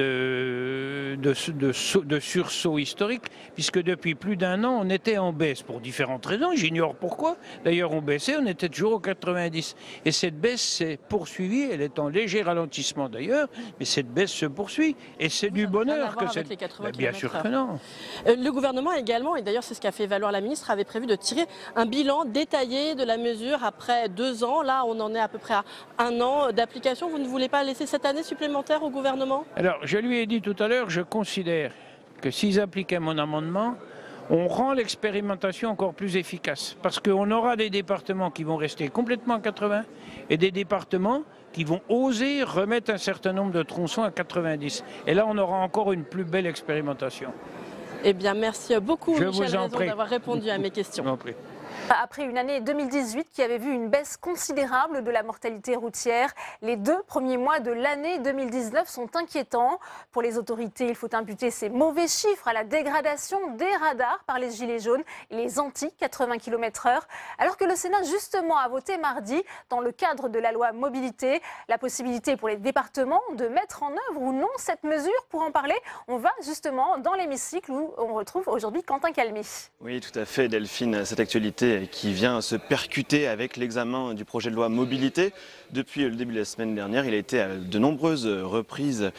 sursaut historique, puisque depuis plus d'un an, on était en baisse pour différentes raisons, j'ignore pourquoi. D'ailleurs, on baissait, on était toujours aux 90. Et cette baisse s'est poursuivie, elle est en léger ralentissement d'ailleurs, mais cette baisse se poursuit. Et c'est du bonheur que c'est... Bien sûr que non. Le gouvernement également, et d'ailleurs c'est ce qu'a fait valoir la ministre, avait prévu de tirer un bilan détaillé de la mesure après 2 ans. Là, on en est à peu près à 1 an d'application. Vous ne voulez pas laisser cette année supplémentaire au gouvernement? Alors, je lui ai dit tout à l'heure, je considère que s'ils appliquaient mon amendement, on rend l'expérimentation encore plus efficace. Parce qu'on aura des départements qui vont rester complètement à 80 et des départements qui vont oser remettre un certain nombre de tronçons à 90. Et là, on aura encore une plus belle expérimentation. Eh bien, merci beaucoup, Je Michel vous en Raison, prie. d'avoir répondu à mes questions. Je vous en prie. Après une année 2018 qui avait vu une baisse considérable de la mortalité routière, les 2 premiers mois de l'année 2019 sont inquiétants. Pour les autorités, il faut imputer ces mauvais chiffres à la dégradation des radars par les gilets jaunes et les anti-80 km/h. Alors que le Sénat, justement, a voté mardi, dans le cadre de la loi mobilité, la possibilité pour les départements de mettre en œuvre ou non cette mesure. Pour en parler, on va justement dans l'hémicycle où on retrouve aujourd'hui Quentin Calmy. Oui, tout à fait, Delphine. Cette actualité qui vient se percuter avec l'examen du projet de loi mobilité. Depuis le début de la semaine dernière, il a été à de nombreuses reprises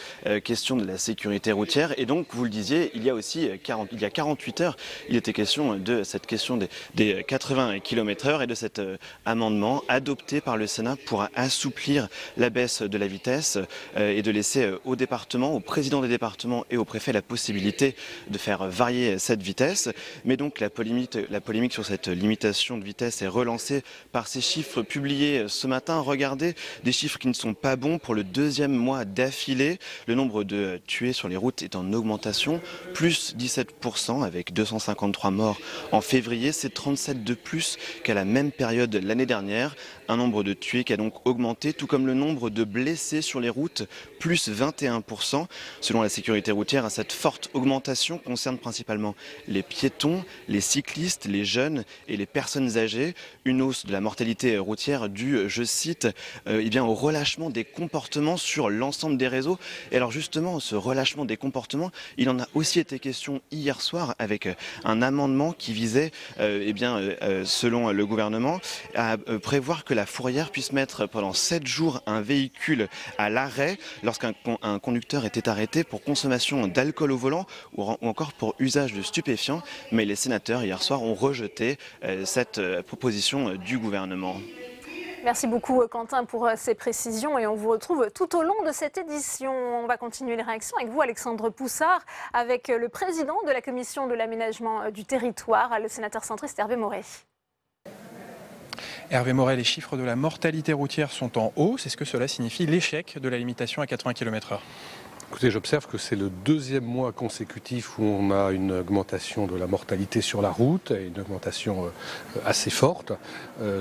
question de la sécurité routière. Et donc, vous le disiez, il y a 48 heures, il était question de cette question des 80 km/h et de cet amendement adopté par le Sénat pour assouplir la baisse de la vitesse et de laisser aux départements, aux présidents des départements et aux préfets la possibilité de faire varier cette vitesse. Mais donc, la polémique sur cette limitation de vitesse est relancée par ces chiffres publiés ce matin. Regardez, des chiffres qui ne sont pas bons pour le 2e mois d'affilée. Le nombre de tués sur les routes est en augmentation, plus 17% avec 253 morts en février. C'est 37 de plus qu'à la même période l'année dernière. Un nombre de tués qui a donc augmenté, tout comme le nombre de blessés sur les routes, plus 21%. Selon la sécurité routière, cette forte augmentation concerne principalement les piétons, les cyclistes, les jeunes et les personnes âgées. Une hausse de la mortalité routière due, je cite, au relâchement des comportements sur l'ensemble des réseaux. Et alors justement, ce relâchement des comportements, il en a aussi été question hier soir avec un amendement qui visait, selon le gouvernement, à prévoir que la fourrière puisse mettre pendant 7 jours un véhicule à l'arrêt lorsqu'un conducteur était arrêté pour consommation d'alcool au volant ou encore pour usage de stupéfiants. Mais les sénateurs hier soir ont rejeté cette proposition du gouvernement. Merci beaucoup Quentin pour ces précisions et on vous retrouve tout au long de cette édition. On va continuer les réactions avec vous Alexandre Poussard, avec le président de la commission de l'aménagement du territoire, le sénateur centriste Hervé Maurey. Hervé Maurey, les chiffres de la mortalité routière sont en hausse. Est-ce que cela signifie l'échec de la limitation à 80 km/h ? Écoutez, j'observe que c'est le 2e mois consécutif où on a une augmentation de la mortalité sur la route, et une augmentation assez forte.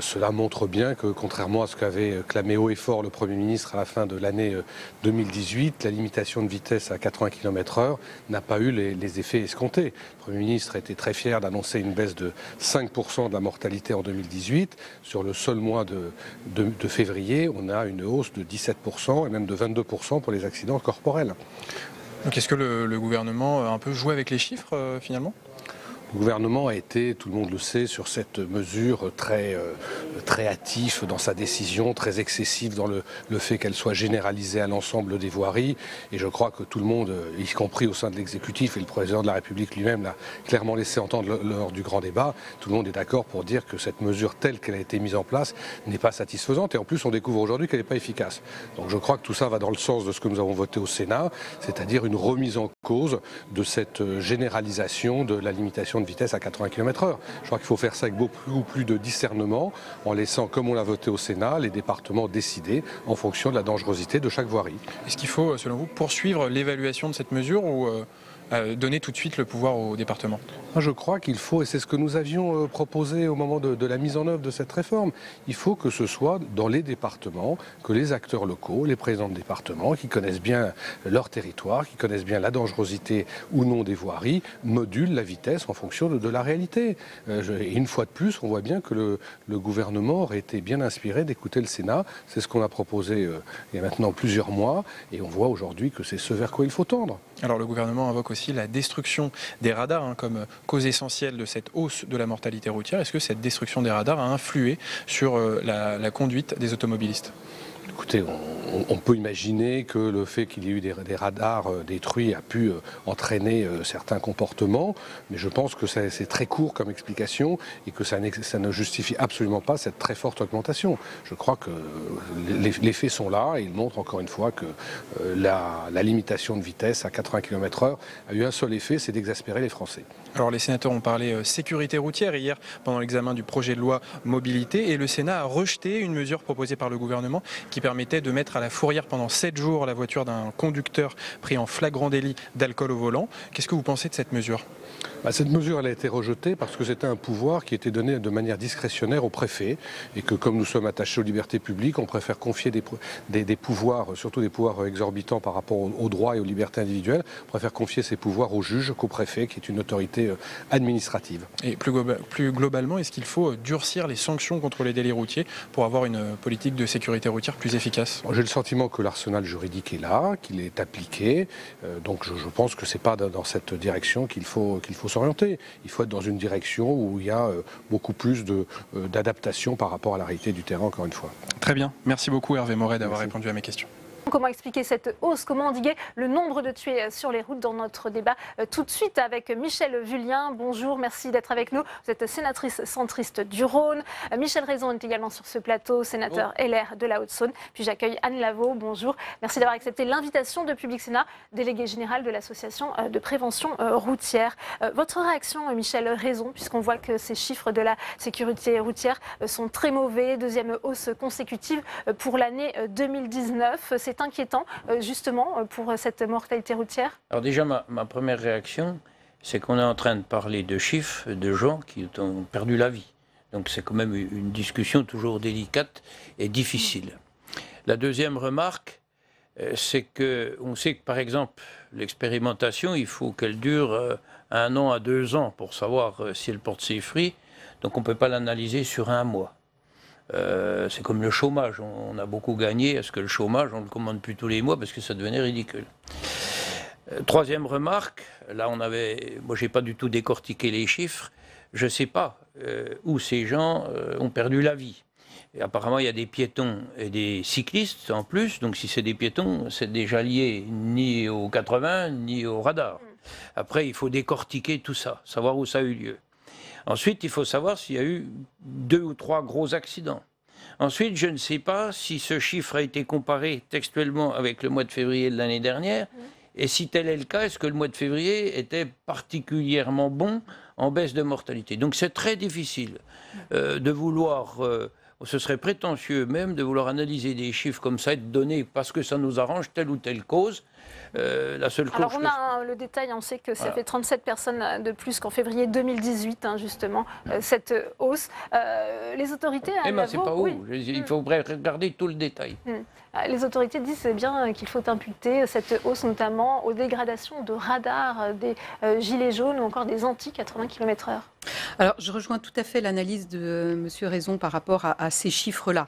Cela montre bien que, contrairement à ce qu'avait clamé haut et fort le Premier ministre à la fin de l'année 2018, la limitation de vitesse à 80 km/h n'a pas eu les effets escomptés. Le Premier ministre était très fier d'annoncer une baisse de 5% de la mortalité en 2018. Sur le seul mois de février, on a une hausse de 17% et même de 22% pour les accidents corporels. Donc est-ce que le gouvernement a un peu joué avec les chiffres finalement ? Le gouvernement a été, tout le monde le sait, sur cette mesure très hâtif dans sa décision, très excessif dans le fait qu'elle soit généralisée à l'ensemble des voiries. Et je crois que tout le monde, y compris au sein de l'exécutif, et le président de la République lui-même l'a clairement laissé entendre lors du grand débat, tout le monde est d'accord pour dire que cette mesure telle qu'elle a été mise en place n'est pas satisfaisante. Et en plus, on découvre aujourd'hui qu'elle n'est pas efficace. Donc je crois que tout ça va dans le sens de ce que nous avons voté au Sénat, c'est-à-dire une remise en cause de cette généralisation de la limitation de vitesse à 80 km/h. Je crois qu'il faut faire ça avec beaucoup plus de discernement, en laissant, comme on l'a voté au Sénat, les départements décider en fonction de la dangerosité de chaque voirie. Est-ce qu'il faut, selon vous, poursuivre l'évaluation de cette mesure ou donner tout de suite le pouvoir au département? Moi, je crois qu'il faut, et c'est ce que nous avions proposé au moment de la mise en œuvre de cette réforme, il faut que ce soit dans les départements, que les acteurs locaux, les présidents de départements, qui connaissent bien leur territoire, qui connaissent bien la dangerosité ou non des voiries, modulent la vitesse en fonction de la réalité. Et une fois de plus, on voit bien que le gouvernement aurait été bien inspiré d'écouter le Sénat. C'est ce qu'on a proposé il y a maintenant plusieurs mois, et on voit aujourd'hui que c'est ce vers quoi il faut tendre. Alors le gouvernement invoque aussi la destruction des radars comme cause essentielle de cette hausse de la mortalité routière. Est-ce que cette destruction des radars a influé sur la conduite des automobilistes? Écoutez, on peut imaginer que le fait qu'il y ait eu des radars détruits a pu entraîner certains comportements, mais je pense que c'est très court comme explication et que ça ne justifie absolument pas cette très forte augmentation. Je crois que les faits sont là et ils montrent encore une fois que la limitation de vitesse à 80 km/h a eu un seul effet, c'est d'exaspérer les Français. Alors les sénateurs ont parlé sécurité routière hier pendant l'examen du projet de loi mobilité et le Sénat a rejeté une mesure proposée par le gouvernement qui permettait de mettre à la fourrière pendant 7 jours la voiture d'un conducteur pris en flagrant délit d'alcool au volant. Qu'est-ce que vous pensez de cette mesure ? Cette mesure elle a été rejetée parce que c'était un pouvoir qui était donné de manière discrétionnaire au préfet et que comme nous sommes attachés aux libertés publiques, on préfère confier des pouvoirs, surtout des pouvoirs exorbitants par rapport aux droits et aux libertés individuelles, on préfère confier ces pouvoirs au juge qu'au préfet qui est une autorité administrative. Et plus globalement, est-ce qu'il faut durcir les sanctions contre les délits routiers pour avoir une politique de sécurité routière plus efficace ? J'ai le sentiment que l'arsenal juridique est là, qu'il est appliqué, donc je pense que ce n'est pas dans cette direction qu'il faut s'orienter. Il faut être dans une direction où il y a beaucoup plus d'adaptation par rapport à la réalité du terrain, encore une fois. Très bien. Merci beaucoup Hervé Moret d'avoir répondu à mes questions. Comment expliquer cette hausse? Comment endiguer le nombre de tués sur les routes? Dans notre débat tout de suite avec Michèle Vullien. Bonjour, merci d'être avec nous. Vous êtes sénatrice centriste du Rhône. Michel Raison est également sur ce plateau, sénateur LR de la Haute-Saône. Puis j'accueille Anne Lavaux. Bonjour, merci d'avoir accepté l'invitation de Public Sénat, déléguée générale de l'association de prévention routière. Votre réaction, Michel Raison, puisqu'on voit que ces chiffres de la sécurité routière sont très mauvais. Deuxième hausse consécutive pour l'année 2019. C'est inquiétant, justement, pour cette mortalité routière? Alors déjà, ma première réaction, c'est qu'on est en train de parler de chiffres de gens qui ont perdu la vie. Donc c'est quand même une discussion toujours délicate et difficile. La deuxième remarque, c'est qu'on sait que, par exemple, l'expérimentation, il faut qu'elle dure 1 an à 2 ans pour savoir si elle porte ses fruits. Donc on ne peut pas l'analyser sur 1 mois. C'est comme le chômage, on a beaucoup gagné. Est-ce que le chômage, on ne le commande plus tous les mois parce que ça devenait ridicule? Troisième remarque, là moi j'ai pas du tout décortiqué les chiffres, je ne sais pas où ces gens ont perdu la vie. Et apparemment il y a des piétons et des cyclistes en plus, donc si c'est des piétons, c'est déjà lié ni aux 80 ni au radar. Après il faut décortiquer tout ça, savoir où ça a eu lieu. Ensuite, il faut savoir s'il y a eu 2 ou 3 gros accidents. Ensuite, je ne sais pas si ce chiffre a été comparé textuellement avec le mois de février de l'année dernière. Et si tel est le cas, est-ce que le mois de février était particulièrement bon en baisse de mortalité? Donc c'est très difficile de vouloir... ce serait prétentieux même de vouloir analyser des chiffres comme ça et de donner, parce que ça nous arrange, telle ou telle cause. La seule cause. Alors on a le détail, on sait que ça fait 37 personnes de plus qu'en février 2018, justement, cette hausse. Les autorités... c'est pas où. Il faut regarder tout le détail. Les autorités disent bien qu'il faut imputer cette hausse notamment aux dégradations de radars, des gilets jaunes ou encore des anti-80 km/h. Alors, je rejoins tout à fait l'analyse de M. Raison par rapport à ces chiffres-là.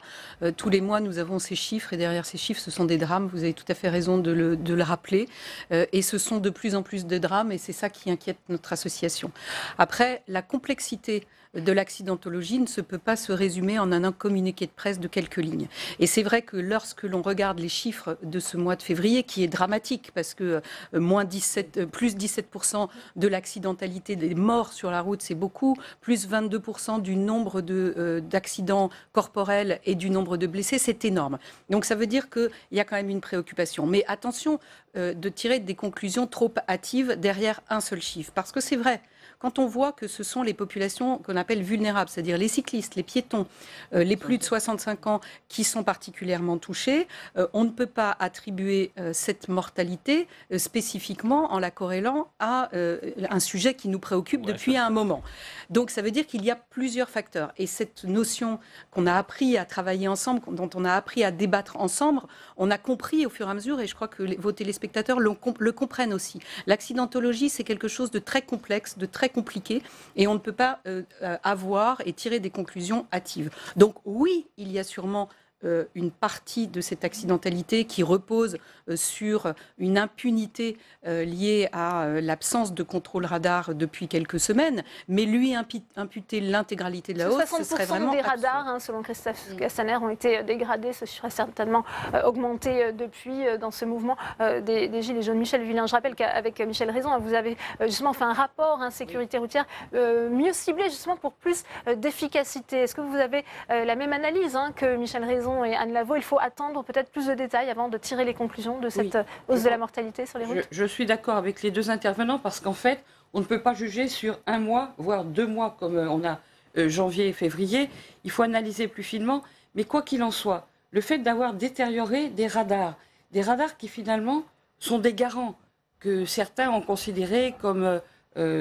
Tous les mois, nous avons ces chiffres et derrière ces chiffres, ce sont des drames. Vous avez tout à fait raison de le rappeler. Et ce sont de plus en plus de drames et c'est ça qui inquiète notre association. Après, la complexité de l'accidentologie ne peut pas se résumer en un communiqué de presse de quelques lignes. Et c'est vrai que lorsque l'on regarde les chiffres de ce mois de février, qui est dramatique parce que plus 17% de l'accidentalité des morts sur la route, c'est beaucoup, plus 22% du nombre d'accidents corporels et du nombre de blessés, c'est énorme. Donc ça veut dire qu'il y a quand même une préoccupation. Mais attention de tirer des conclusions trop hâtives derrière un seul chiffre. Parce que c'est vrai quand on voit que ce sont les populations qu'on appelle vulnérables, c'est-à-dire les cyclistes, les piétons, les plus de 65 ans qui sont particulièrement touchés, on ne peut pas attribuer cette mortalité spécifiquement en la corrélant à un sujet qui nous préoccupe depuis un moment. Donc ça veut dire qu'il y a plusieurs facteurs. Et cette notion qu'on a appris à travailler ensemble, dont on a appris à débattre ensemble, on a compris au fur et à mesure, et je crois que vos téléspectateurs le comprennent aussi. L'accidentologie, c'est quelque chose de très complexe, de très compliqué, et on ne peut pas avoir et tirer des conclusions hâtives. Donc oui, il y a sûrement une partie de cette accidentalité qui repose sur une impunité liée à l'absence de contrôle radar depuis quelques semaines, mais lui imputer l'intégralité de la hausse, ce serait vraiment 60% des radars, selon Christophe Castaner, ont été dégradés. Ce chiffre a certainement augmenté depuis dans ce mouvement des Gilets jaunes. Michel Vullien, je rappelle qu'avec Michel Raison, vous avez justement fait un rapport sécurité routière mieux ciblé justement pour plus d'efficacité. Est-ce que vous avez la même analyse que Michel Raison et Anne Lavaux? Il faut attendre peut-être plus de détails avant de tirer les conclusions de cette hausse de la mortalité sur les routes. Je suis d'accord avec les deux intervenants parce qu'en fait, on ne peut pas juger sur un mois, voire 2 mois comme on a janvier et février. Il faut analyser plus finement. Mais quoi qu'il en soit, le fait d'avoir détérioré des radars qui finalement sont des garants que certains ont considérés comme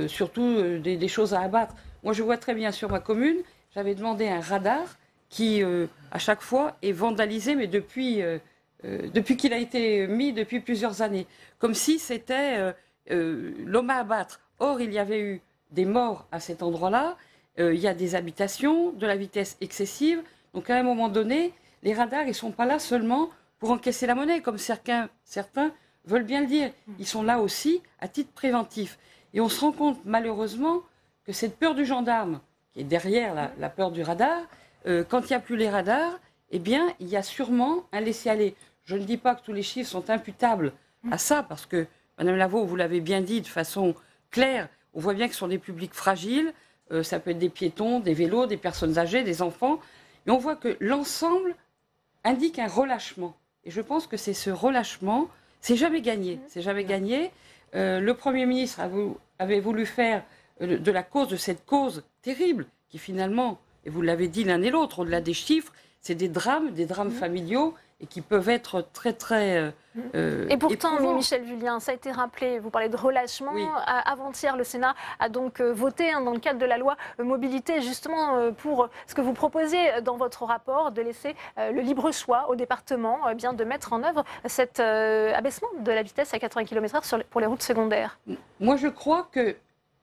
surtout des choses à abattre. Moi, je vois très bien sur ma commune, j'avais demandé un radar qui, à chaque fois, est vandalisé, mais depuis qu'il a été mis depuis plusieurs années. Comme si c'était l'homme à abattre. Or, il y avait eu des morts à cet endroit-là, il y a des habitations, de la vitesse excessive. Donc, à un moment donné, les radars, ils ne sont pas là seulement pour encaisser la monnaie, comme certains veulent bien le dire. Ils sont là aussi à titre préventif. Et on se rend compte, malheureusement, que cette peur du gendarme, qui est derrière la peur du radar, quand il n'y a plus les radars, eh bien, il y a sûrement un laisser-aller. Je ne dis pas que tous les chiffres sont imputables à ça, parce que, Madame Lavaux, vous l'avez bien dit de façon claire, on voit bien que ce sont des publics fragiles, ça peut être des piétons, des vélos, des personnes âgées, des enfants, et on voit que l'ensemble indique un relâchement. Et je pense que c'est ce relâchement, c'est jamais gagné. C'est jamais gagné. Le Premier ministre avait voulu faire de la cause de cette cause terrible, qui finalement... Et vous l'avez dit l'un et l'autre, au-delà des chiffres, c'est des drames familiaux et qui peuvent être très, très et pourtant, éprouvants. Michel Vullien, ça a été rappelé, vous parlez de relâchement. Oui. Avant-hier, le Sénat a donc voté dans le cadre de la loi mobilité, justement pour ce que vous proposez dans votre rapport, de laisser le libre choix au département bien de mettre en œuvre cet abaissement de la vitesse à 80 km/h pour les routes secondaires. Moi, je crois que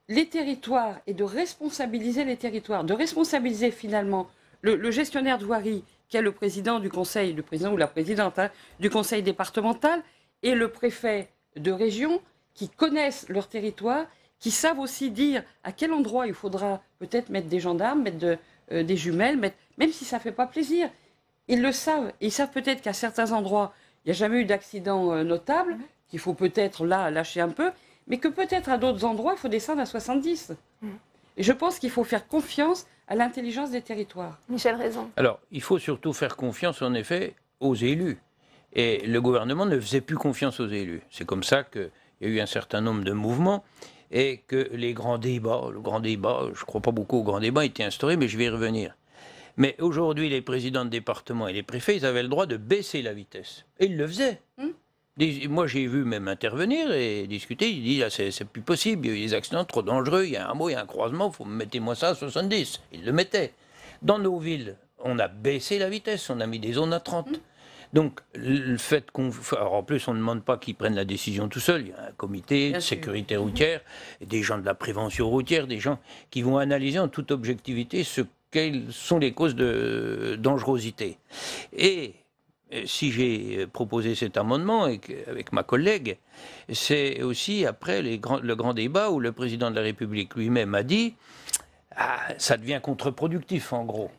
les territoires et de responsabiliser les territoires, de responsabiliser finalement le gestionnaire de voirie, qui est le président du conseil, le président ou la présidente du conseil départemental, et le préfet de région, qui connaissent leur territoire, qui savent aussi dire à quel endroit il faudra peut-être mettre des gendarmes, mettre des jumelles, même si ça ne fait pas plaisir. Ils le savent. Ils savent peut-être qu'à certains endroits, il n'y a jamais eu d'accident notable, qu'il faut peut-être là lâcher un peu, mais que peut-être à d'autres endroits, il faut descendre à 70. Et je pense qu'il faut faire confiance à l'intelligence des territoires. Michel Raison. Alors, il faut surtout faire confiance, en effet, aux élus. Et le gouvernement ne faisait plus confiance aux élus. C'est comme ça qu'il y a eu un certain nombre de mouvements et que le grand débat, je ne crois pas beaucoup au grand débat, a été instauré, mais je vais y revenir. Mais aujourd'hui, les présidents de département et les préfets, ils avaient le droit de baisser la vitesse. Et ils le faisaient. Moi, j'ai vu même intervenir et discuter. Il dit, c'est plus possible, il y a eu des accidents trop dangereux, il y a un mot, il y a un croisement, mettez-moi ça à 70. Ils le mettaient. Dans nos villes, on a baissé la vitesse, on a mis des zones à 30. Donc, le fait qu'on... Alors, en plus, on ne demande pas qu'ils prennent la décision tout seuls. Il y a un comité de sécurité routière, et des gens de la prévention routière, des gens qui vont analyser en toute objectivité quelles sont les causes de dangerosité. Et si j'ai proposé cet amendement avec ma collègue, c'est aussi après le grand débat où le président de la République lui-même a dit ça devient contre-productif en gros.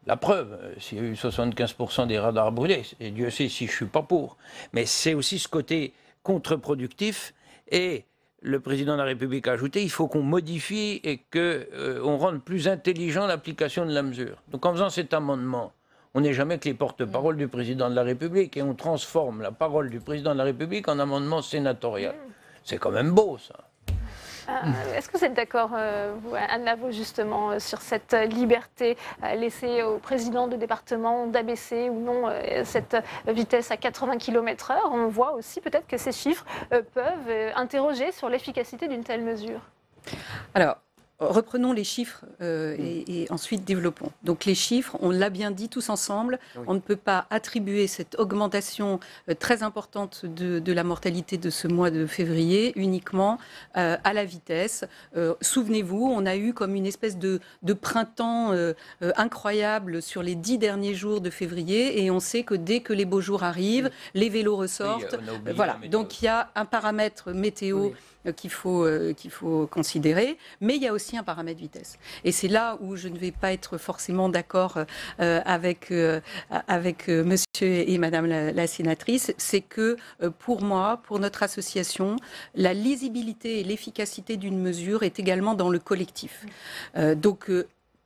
La preuve, s'il y a eu 75% des radars brûlés, et Dieu sait si je ne suis pas pour, mais c'est aussi ce côté contre-productif. Et le président de la République a ajouté il faut qu'on modifie et qu'on rende plus intelligent l'application de la mesure. Donc en faisant cet amendement, on n'est jamais que les porte-parole du président de la République et on transforme la parole du président de la République en amendement sénatorial. C'est quand même beau, ça. Est-ce que vous êtes d'accord, vous, Anne Lavaux, justement, sur cette liberté laissée au président de département d'abaisser ou non cette vitesse à 80 km/h? On voit aussi peut-être que ces chiffres peuvent interroger sur l'efficacité d'une telle mesure. Alors, reprenons les chiffres et ensuite développons. Donc les chiffres, on l'a bien dit tous ensemble, on ne peut pas attribuer cette augmentation très importante de la mortalité de ce mois de février uniquement à la vitesse. Souvenez-vous, on a eu comme une espèce de printemps incroyable sur les 10 derniers jours de février et on sait que dès que les beaux jours arrivent, les vélos ressortent. Voilà, donc il y a un paramètre météo qu'il faut considérer, mais il y a aussi un paramètre vitesse. Et c'est là où je ne vais pas être forcément d'accord avec monsieur et madame la sénatrice, c'est que pour moi, pour notre association, la lisibilité et l'efficacité d'une mesure est également dans le collectif. Donc,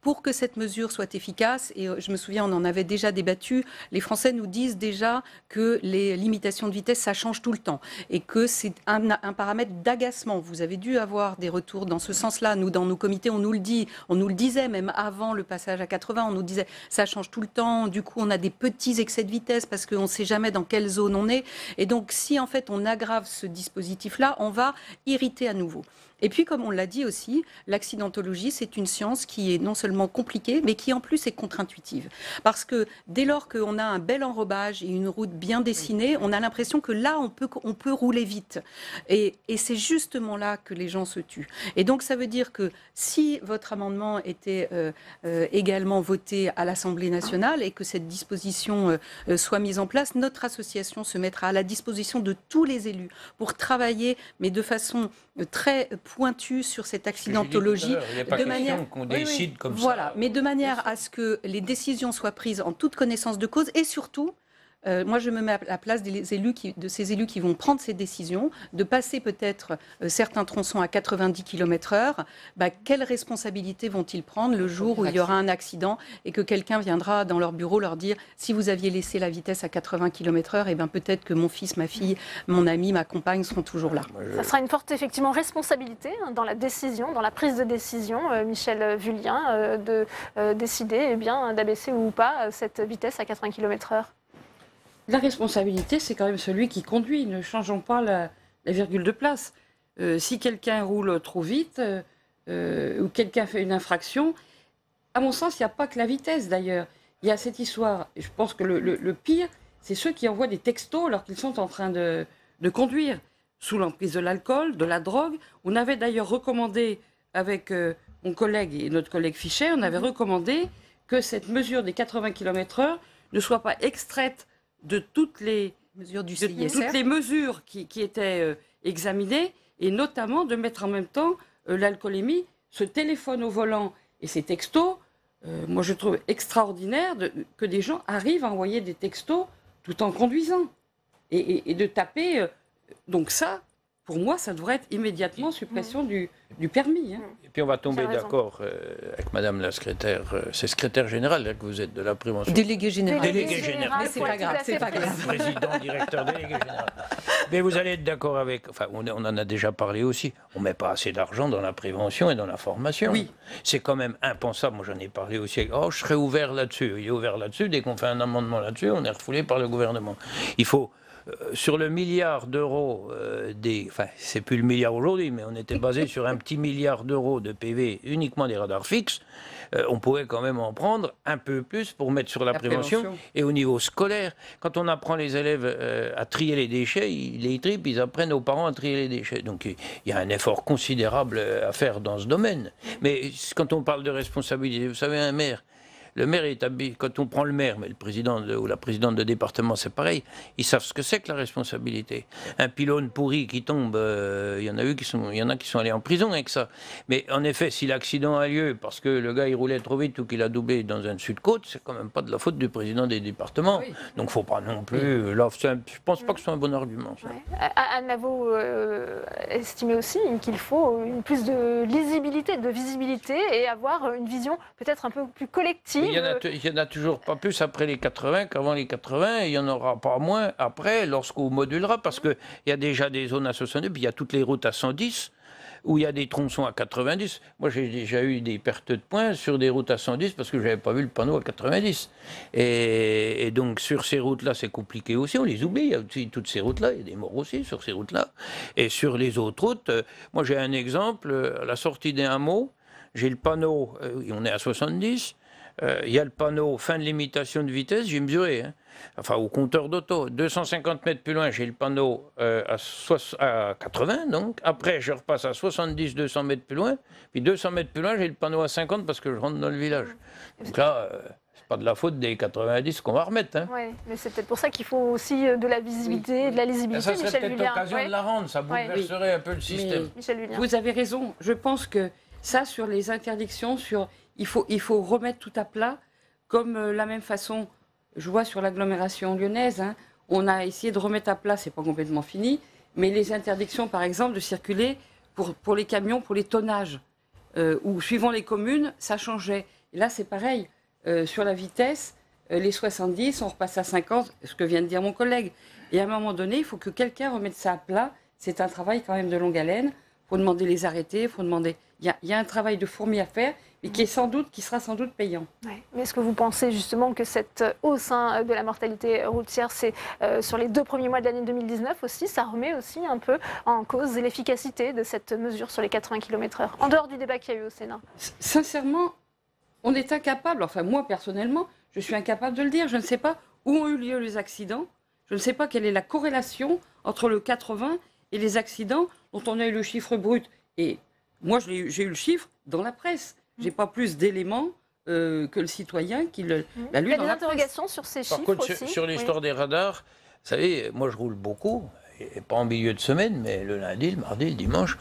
pour que cette mesure soit efficace, et je me souviens, on en avait déjà débattu, les Français nous disent déjà que les limitations de vitesse, ça change tout le temps, et que c'est un paramètre d'agacement. Vous avez dû avoir des retours dans ce sens-là. Nous, dans nos comités, on nous le disait même avant le passage à 80, on nous disait ça change tout le temps, du coup on a des petits excès de vitesse parce qu'on ne sait jamais dans quelle zone on est. Et donc si en fait on aggrave ce dispositif-là, on va irriter à nouveau. Et puis, comme on l'a dit aussi, l'accidentologie, c'est une science qui est non seulement compliquée, mais qui en plus est contre-intuitive. Parce que dès lors qu'on a un bel enrobage et une route bien dessinée, on a l'impression que là, on peut rouler vite. Et c'est justement là que les gens se tuent. Et donc, ça veut dire que si votre amendement était également voté à l'Assemblée nationale et que cette disposition soit mise en place, notre association se mettra à la disposition de tous les élus pour travailler, mais de façon très pointue sur cette accidentologie, de manière qu'on décide comme ça. Voilà, mais de manière à ce que les décisions soient prises en toute connaissance de cause et surtout. Moi, je me mets à la place de ces élus qui vont prendre ces décisions, de passer peut-être certains tronçons à 90 km/h. Quelle responsabilité vont-ils prendre le jour où il y aura un accident et que quelqu'un viendra dans leur bureau leur dire si vous aviez laissé la vitesse à 80 km/h, et peut-être que mon fils, ma fille, mon ami, ma compagne seront toujours là. Ça sera une forte effectivement responsabilité dans la décision, dans la prise de décision, Michel Vullien, de décider d'abaisser ou pas cette vitesse à 80 km/h. La responsabilité, c'est quand même celui qui conduit. Ne changeons pas la virgule de place. Si quelqu'un roule trop vite ou quelqu'un fait une infraction, à mon sens, il n'y a pas que la vitesse d'ailleurs. Il y a cette histoire. Je pense que le pire, c'est ceux qui envoient des textos alors qu'ils sont en train de conduire sous l'emprise de l'alcool, de la drogue. On avait d'ailleurs recommandé, avec mon collègue et notre collègue Fichet, on avait recommandé que cette mesure des 80 km/h ne soit pas extraite de toutes les mesures du CISR, toutes les mesures qui étaient examinées, et notamment de mettre en même temps l'alcoolémie, ce téléphone au volant et ces textos. Moi, je trouve extraordinaire que des gens arrivent à envoyer des textos tout en conduisant et de taper. Donc ça, pour moi, ça devrait être immédiatement suppression du permis. Et puis on va tomber d'accord avec Madame la secrétaire, c'est secrétaire générale là, que vous êtes de la prévention. Délégué général. Délégué général. Mais c'est pas grave, c'est pas grave. Président, directeur, délégué général. Mais vous allez être d'accord avec, enfin on en a déjà parlé aussi, on ne met pas assez d'argent dans la prévention et dans la formation. Oui. C'est quand même impensable, moi j'en ai parlé aussi, je serais ouvert là-dessus. Il est ouvert là-dessus, dès qu'on fait un amendement là-dessus, on est refoulé par le gouvernement. Il faut... sur le milliard d'euros enfin c'est plus le milliard aujourd'hui, mais on était basé sur un petit milliard d'euros de PV uniquement des radars fixes, on pourrait quand même en prendre un peu plus pour mettre sur la prévention. Et au niveau scolaire, quand on apprend les élèves à trier les déchets, les tripes, ils apprennent aux parents à trier les déchets. Donc il y a un effort considérable à faire dans ce domaine. Mais quand on parle de responsabilité, vous savez, un maire, le maire est habillé, quand on prend le maire, mais le président ou la présidente de département, c'est pareil, ils savent ce que c'est que la responsabilité. Un pylône pourri qui tombe, il y en a qui sont allés en prison avec ça. Mais en effet, si l'accident a lieu parce que le gars il roulait trop vite ou qu'il a doublé dans un dessus-de-côte, c'est quand même pas de la faute du président des départements. Oui. Donc il ne faut pas non plus... Là, je pense pas que ce soit un bon argument. Ça. Ouais. Anne Lavaux estimait aussi qu'il faut une plus de lisibilité, de visibilité et avoir une vision peut-être un peu plus collective. Il n'y en a toujours pas plus après les 80 qu'avant les 80, et il n'y en aura pas moins après lorsqu'on modulera, parce qu'il y a déjà des zones à 62, puis il y a toutes les routes à 110. où il y a des tronçons à 90. Moi, j'ai déjà eu des pertes de points sur des routes à 110 parce que je n'avais pas vu le panneau à 90. Et donc, sur ces routes-là, c'est compliqué aussi. On les oublie. Il y a aussi toutes ces routes-là. Il y a des morts aussi sur ces routes-là. Et sur les autres routes, moi, j'ai un exemple. À la sortie des hameaux, j'ai le panneau, on est à 70. Il y a le panneau fin de limitation de vitesse, j'ai mesuré, hein. Enfin au compteur d'auto. 250 mètres plus loin, j'ai le panneau à 80, donc. Après, je repasse à 70, 200 mètres plus loin. Puis 200 mètres plus loin, j'ai le panneau à 50 parce que je rentre dans le village. Donc là, c'est pas de la faute des 90 qu'on va remettre. Hein. Oui, mais c'est peut-être pour ça qu'il faut aussi de la visibilité, de la lisibilité, ça serait Michel peut-être Vullien. l'occasion de la rendre, ça bouleverserait un peu le système. Michel Vullien. Vous avez raison. Je pense que ça, sur les interdictions, il faut remettre tout à plat, comme la même façon, je vois sur l'agglomération lyonnaise, hein, on a essayé de remettre à plat, c'est pas complètement fini, mais les interdictions, par exemple, de circuler pour les camions, pour les tonnages, où suivant les communes, ça changeait. Et là, c'est pareil, sur la vitesse, les 70, on repasse à 50, ce que vient de dire mon collègue. Et à un moment donné, il faut que quelqu'un remette ça à plat. C'est un travail quand même de longue haleine. Il faut demander les arrêtés, il faut demander... Il y a un travail de fourmi à faire, mais qui sera sans doute payant. Ouais. Mais est-ce que vous pensez justement que cette hausse de la mortalité routière, c'est sur les 2 premiers mois de l'année 2019 aussi, ça remet aussi un peu en cause l'efficacité de cette mesure sur les 80 km/h, en dehors du débat qu'il y a eu au Sénat? Sincèrement, on est incapable, enfin moi personnellement, je suis incapable de le dire. Je ne sais pas où ont eu lieu les accidents, je ne sais pas quelle est la corrélation entre le 80 et les accidents dont on a eu le chiffre brut. Et moi, j'ai eu le chiffre dans la presse. Je n'ai pas plus d'éléments que le citoyen qui l'a lu dans la presse. Il y a des interrogations sur ces chiffres contre, aussi. Sur l'histoire des radars, vous savez, moi je roule beaucoup, et pas en milieu de semaine, mais le lundi, le mardi, le dimanche.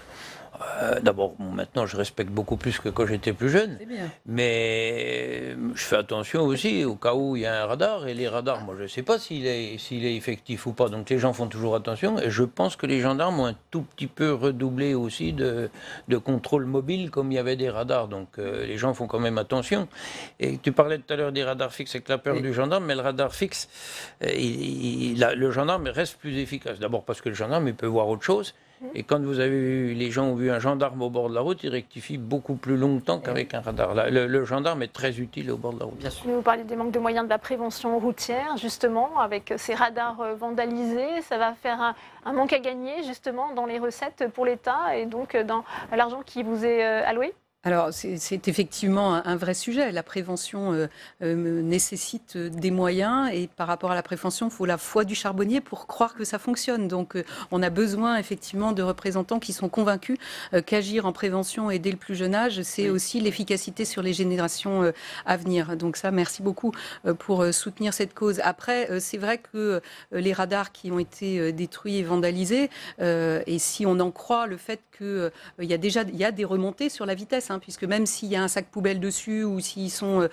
D'abord, maintenant, je respecte beaucoup plus que quand j'étais plus jeune. Mais je fais attention aussi au cas où il y a un radar. Et les radars, moi, je ne sais pas s'il est effectif ou pas. Donc, les gens font toujours attention. Et je pense que les gendarmes ont un tout petit peu redoublé aussi de contrôle mobile, comme il y avait des radars. Donc, les gens font quand même attention. Et tu parlais tout à l'heure des radars fixes avec la peur du gendarme. Mais le radar fixe, le gendarme reste plus efficace. D'abord parce que le gendarme, il peut voir autre chose. Et quand les gens ont vu un gendarme au bord de la route, ils rectifient beaucoup plus longtemps qu'avec un radar. Le gendarme est très utile au bord de la route. Bien sûr. Vous parlez des manques de moyens de la prévention routière, justement, avec ces radars vandalisés. Ça va faire un manque à gagner, justement, dans les recettes pour l'État et donc dans l'argent qui vous est alloué? Alors, c'est effectivement un vrai sujet. La prévention nécessite des moyens et par rapport à la prévention, il faut la foi du charbonnier pour croire que ça fonctionne. Donc, on a besoin effectivement de représentants qui sont convaincus qu'agir en prévention et dès le plus jeune âge, c'est aussi l'efficacité sur les générations à venir. Donc ça, merci beaucoup pour soutenir cette cause. Après, c'est vrai que les radars qui ont été détruits et vandalisés, et si on en croit le fait qu'il y a des remontées sur la vitesse, puisque même s'il y a un sac poubelle dessus ou s'ils sont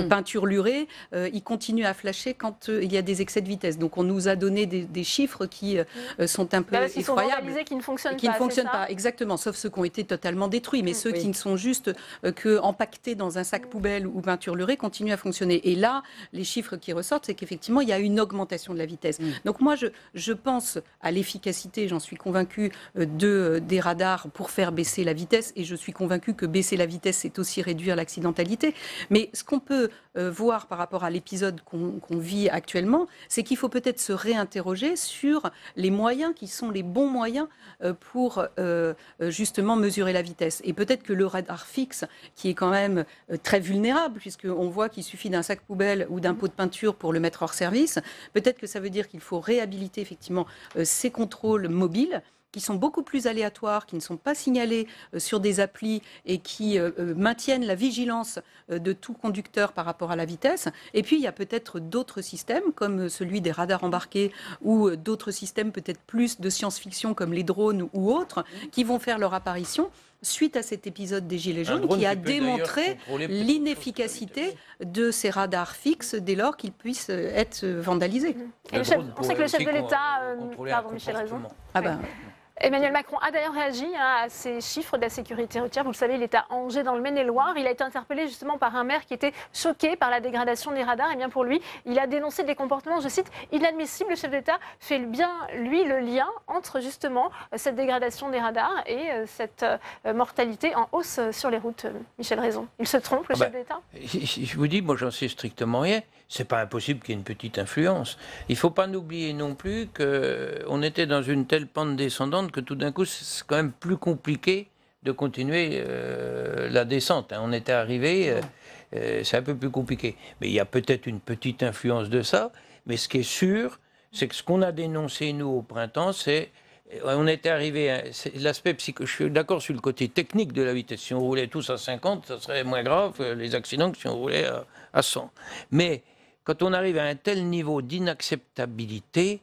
peinturlurés, ils continuent à flasher quand il y a des excès de vitesse. Donc on nous a donné des chiffres qui sont un peu effroyables. Ils sont vandalisés, qui ne fonctionnent pas. Exactement, sauf ceux qui ont été totalement détruits. Mais ceux qui ne sont juste qu'empaquetés dans un sac poubelle ou peinturlurés continuent à fonctionner. Et là, les chiffres qui ressortent, c'est qu'effectivement, il y a une augmentation de la vitesse. Donc moi, je pense à l'efficacité, j'en suis convaincue, des radars pour faire baisser la vitesse. Et je suis convaincue que baisser la vitesse, c'est aussi réduire l'accidentalité. Mais ce qu'on peut voir par rapport à l'épisode qu'on vit actuellement, c'est qu'il faut peut-être se réinterroger sur les moyens qui sont les bons moyens pour justement mesurer la vitesse. Et peut-être que le radar fixe, qui est quand même très vulnérable, puisqu'on voit qu'il suffit d'un sac poubelle ou d'un pot de peinture pour le mettre hors service, peut-être que ça veut dire qu'il faut réhabiliter effectivement ces contrôles mobiles qui sont beaucoup plus aléatoires, qui ne sont pas signalés sur des applis et qui maintiennent la vigilance de tout conducteur par rapport à la vitesse. Et puis, il y a peut-être d'autres systèmes, comme celui des radars embarqués, ou d'autres systèmes peut-être plus de science-fiction, comme les drones ou autres, qui vont faire leur apparition suite à cet épisode des Gilets jaunes qui a démontré l'inefficacité de ces radars fixes dès lors qu'ils puissent être vandalisés. On sait que le chef de l'État... Pardon, Michel Raison. Emmanuel Macron a d'ailleurs réagi à ces chiffres de la sécurité routière. Vous le savez, il est à Angers dans le Maine-et-Loire. Il a été interpellé justement par un maire qui était choqué par la dégradation des radars. Et bien pour lui, il a dénoncé des comportements, je cite, inadmissibles. Le chef d'État fait bien, lui, le lien entre justement cette dégradation des radars et cette mortalité en hausse sur les routes. Michel Raison. Il se trompe, le chef d'État? Je vous dis, moi j'en sais strictement rien. C'est pas impossible qu'il y ait une petite influence. Il ne faut pas oublier non plus qu'on était dans une telle pente descendante que tout d'un coup, c'est quand même plus compliqué de continuer la descente. On était arrivé, c'est un peu plus compliqué. Mais il y a peut-être une petite influence de ça. Mais ce qui est sûr, c'est que ce qu'on a dénoncé, nous, au printemps, c'est... On était arrivé, l'aspect psychologique, je suis d'accord sur le côté technique de la vitesse. Si on roulait tous à 50, ça serait moins grave les accidents que si on roulait à 100. Mais quand on arrive à un tel niveau d'inacceptabilité,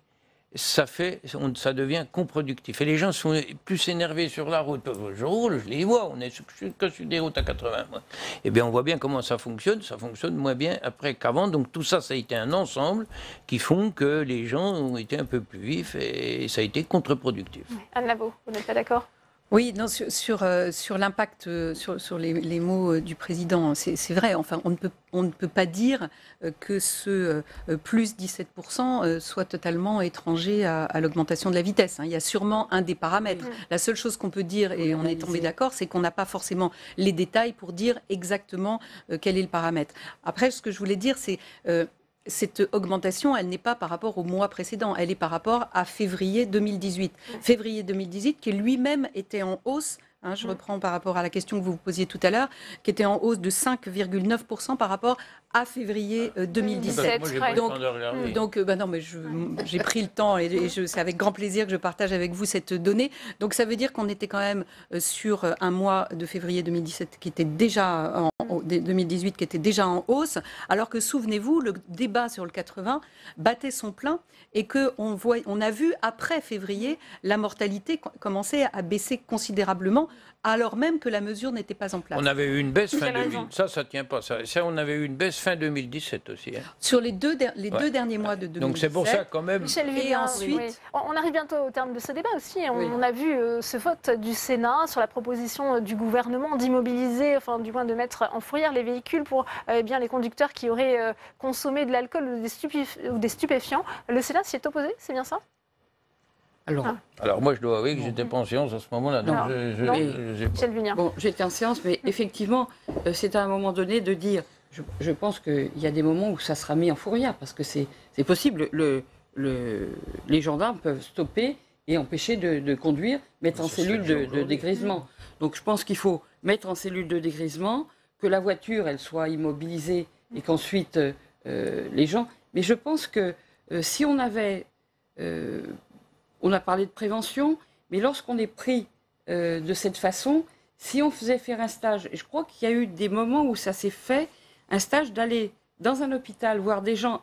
ça devient contre-productif. Et les gens sont plus énervés sur la route. Je roule, je les vois, on est que sur des routes à 80. Moi. Eh bien, on voit bien comment ça fonctionne moins bien après qu'avant. Donc tout ça, ça a été un ensemble qui font que les gens ont été un peu plus vifs et ça a été contre-productif. Anne Lavaux, vous n'êtes pas d'accord? Oui, non, sur l'impact, sur les mots du président, c'est vrai. Enfin, on ne peut pas dire que ce plus 17% soit totalement étranger à l'augmentation de la vitesse. Il y a sûrement un des paramètres. La seule chose qu'on peut dire, et on est tombé d'accord, c'est qu'on n'a pas forcément les détails pour dire exactement quel est le paramètre. Après, ce que je voulais dire, c'est... cette augmentation, elle n'est pas par rapport au mois précédent, elle est par rapport à février 2018. Février 2018 qui lui-même était en hausse, je reprends par rapport à la question que vous vous posiez tout à l'heure, qui était en hausse de 5,9% par rapport à février 2017. Non, mais j'ai pris le temps et c'est avec grand plaisir que je partage avec vous cette donnée. Donc ça veut dire qu'on était quand même sur un mois de février 2017 qui était déjà 2018 qui était déjà en hausse, alors que souvenez-vous, le débat sur le 80 battait son plein et on a vu après février la mortalité commencer à baisser considérablement, alors même que la mesure n'était pas en place. On avait eu une baisse fin 2017, ça tient pas. Ça, on avait eu une baisse fin 2017 aussi. Sur les deux derniers mois de 2017. Donc c'est pour ça quand même. Michel Villien, ensuite, on arrive bientôt au terme de ce débat aussi. On a vu ce vote du Sénat sur la proposition du gouvernement d'immobiliser, enfin du moins de mettre en fourrière les véhicules pour les conducteurs qui auraient consommé de l'alcool ou des stupéfiants. Le Sénat s'y est opposé, c'est bien ça? Alors moi, je dois avouer que j'étais pas en séance à ce moment-là. Michel Villien. Bon, j'étais en séance, mais effectivement, c'est à un moment donné de dire, je pense qu'il y a des moments où ça sera mis en fourrière, parce que c'est possible. Les gendarmes peuvent stopper et empêcher de conduire, mettre en cellule de dégrisement. Donc je pense qu'il faut mettre en cellule de dégrisement, que la voiture, elle soit immobilisée et qu'ensuite les gens... Mais je pense que si on avait... on a parlé de prévention, mais lorsqu'on est pris de cette façon, si on faisait faire un stage, et je crois qu'il y a eu des moments où ça s'est fait, un stage d'aller dans un hôpital, voir des gens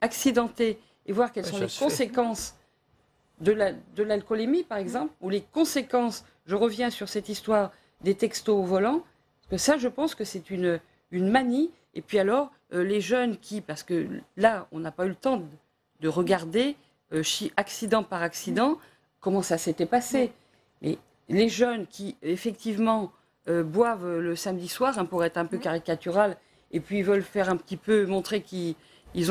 accidentés et voir quelles sont les conséquences de l'alcoolémie, par exemple, ou les conséquences, je reviens sur cette histoire des textos au volant, parce que ça, je pense que c'est une manie. Et puis alors, les jeunes parce que là, on n'a pas eu le temps de regarder accident par accident, comment ça s'était passé. Mais les jeunes qui, effectivement, boivent le samedi soir, pour être un peu caricatural, et puis ils veulent faire un petit peu, montrer qu'ils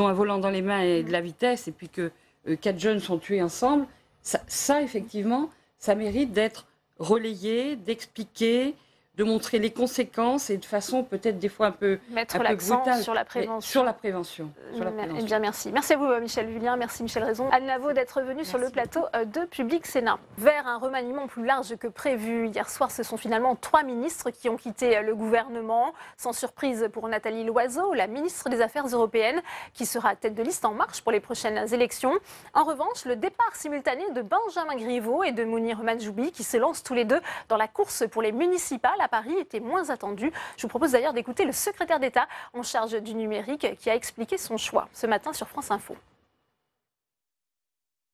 ont un volant dans les mains et de la vitesse, et puis que 4 jeunes sont tués ensemble, ça, effectivement, ça mérite d'être relayé, d'expliquer, de montrer les conséquences et de façon peut-être des fois un peu mettre l'accent sur la prévention. Sur la prévention. Eh bien, merci. Merci à vous, Michel Villien. Merci, Michel Raison. Anne Lavaux d'être venue sur le plateau de Public Sénat. Vers un remaniement plus large que prévu. Hier soir, ce sont finalement 3 ministres qui ont quitté le gouvernement. Sans surprise pour Nathalie Loiseau, la ministre des Affaires européennes, qui sera tête de liste en marche pour les prochaines élections. En revanche, le départ simultané de Benjamin Griveaux et de Mounir Majoubi, qui se lancent tous les deux dans la course pour les municipales à Paris, était moins attendu. Je vous propose d'ailleurs d'écouter le secrétaire d'État en charge du numérique qui a expliqué son choix ce matin sur France Info.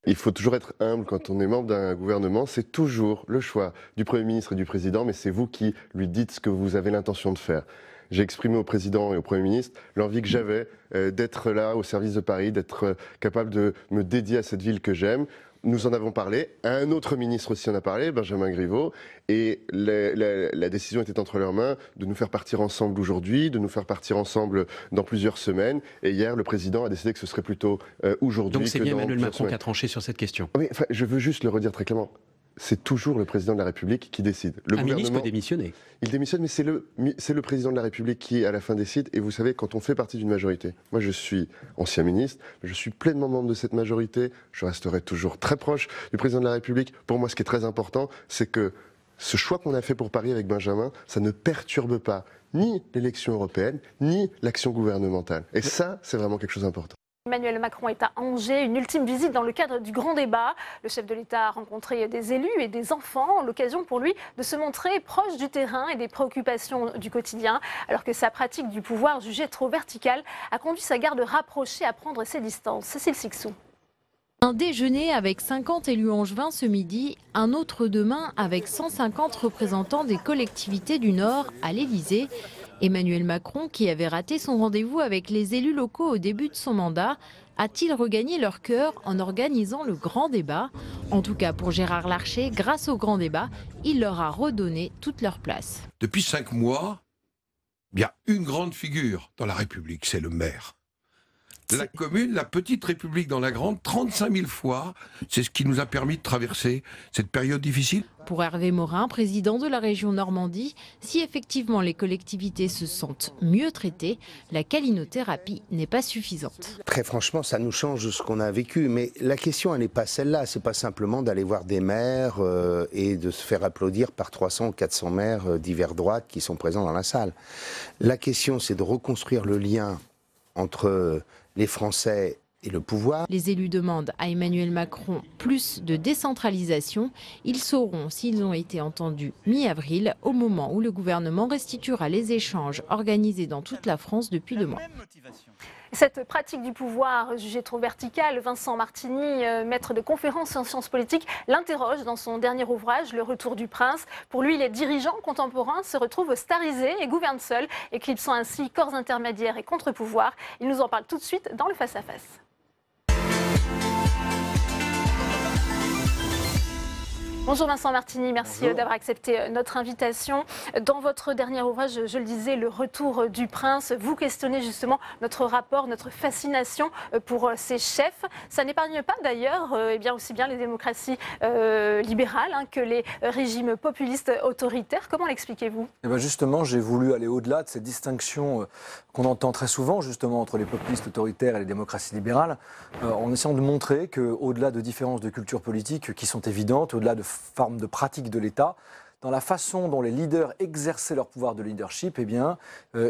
Il faut toujours être humble quand on est membre d'un gouvernement. C'est toujours le choix du Premier ministre et du Président, mais c'est vous qui lui dites ce que vous avez l'intention de faire. j'ai exprimé au président et au Premier ministre l'envie que j'avais d'être là au service de Paris, d'être capable de me dédier à cette ville que j'aime. Nous en avons parlé, un autre ministre aussi en a parlé, Benjamin Griveaux, et la décision était entre leurs mains de nous faire partir ensemble aujourd'hui, de nous faire partir ensemble dans plusieurs semaines. Et hier, le président a décidé que ce serait plutôt aujourd'hui. Donc c'est que bien dans Emmanuel plusieurs Macron qui semaines. a tranché sur cette question. Oui, enfin, je veux juste le redire très clairement. C'est toujours le président de la République qui décide. Un ministre peut démissionner. Il démissionne, mais c'est le président de la République qui, à la fin, décide. Et vous savez, quand on fait partie d'une majorité, moi je suis ancien ministre, je suis pleinement membre de cette majorité, je resterai toujours très proche du président de la République. Pour moi, ce qui est très important, c'est que ce choix qu'on a fait pour Paris avec Benjamin, ça ne perturbe pas ni l'élection européenne, ni l'action gouvernementale. Et ça, c'est vraiment quelque chose d'important. Emmanuel Macron est à Angers, une ultime visite dans le cadre du grand débat. Le chef de l'État a rencontré des élus et des enfants, l'occasion pour lui de se montrer proche du terrain et des préoccupations du quotidien, alors que sa pratique du pouvoir jugée trop verticale a conduit sa garde rapprochée à prendre ses distances. Cécile Sixou. Un déjeuner avec 50 élus angevins ce midi, un autre demain avec 150 représentants des collectivités du Nord à l'Élysée. Emmanuel Macron, qui avait raté son rendez-vous avec les élus locaux au début de son mandat, a-t-il regagné leur cœur en organisant le grand débat? En tout cas pour Gérard Larcher, grâce au grand débat, il leur a redonné toute leur place. Depuis 5 mois, il y a une grande figure dans la République, c'est le maire. La commune, la petite République dans la grande, 35 000 fois, c'est ce qui nous a permis de traverser cette période difficile. Pour Hervé Morin, président de la région Normandie, si effectivement les collectivités se sentent mieux traitées, la câlinothérapie n'est pas suffisante. Très franchement, ça nous change de ce qu'on a vécu, mais la question, elle n'est pas celle-là. C'est pas simplement d'aller voir des maires et de se faire applaudir par 300 ou 400 maires divers droites qui sont présents dans la salle. La question, c'est de reconstruire le lien entre les Français et le pouvoir. Les élus demandent à Emmanuel Macron plus de décentralisation. Ils sauront s'ils ont été entendus mi-avril, au moment où le gouvernement restituera les échanges organisés dans toute la France depuis 2 mois. Cette pratique du pouvoir jugée trop verticale, Vincent Martini, maître de conférences en sciences politiques, l'interroge dans son dernier ouvrage, Le Retour du Prince. Pour lui, les dirigeants contemporains se retrouvent starisés et gouvernent seuls, éclipsant ainsi corps intermédiaires et contre-pouvoirs. Il nous en parle tout de suite dans le face-à-face. Bonjour Vincent Martini, merci d'avoir accepté notre invitation. Dans votre dernier ouvrage, je le disais, Le Retour du Prince, vous questionnez justement notre rapport, notre fascination pour ces chefs. Ça n'épargne pas d'ailleurs aussi bien les démocraties libérales que les régimes populistes autoritaires. Comment l'expliquez-vous ? Justement, j'ai voulu aller au-delà de cette distinction qu'on entend très souvent justement entre les populistes autoritaires et les démocraties libérales, en essayant de montrer qu'au-delà de différences de culture politique qui sont évidentes, au-delà de forme de pratique de l'État, dans la façon dont les leaders exerçaient leur pouvoir de leadership,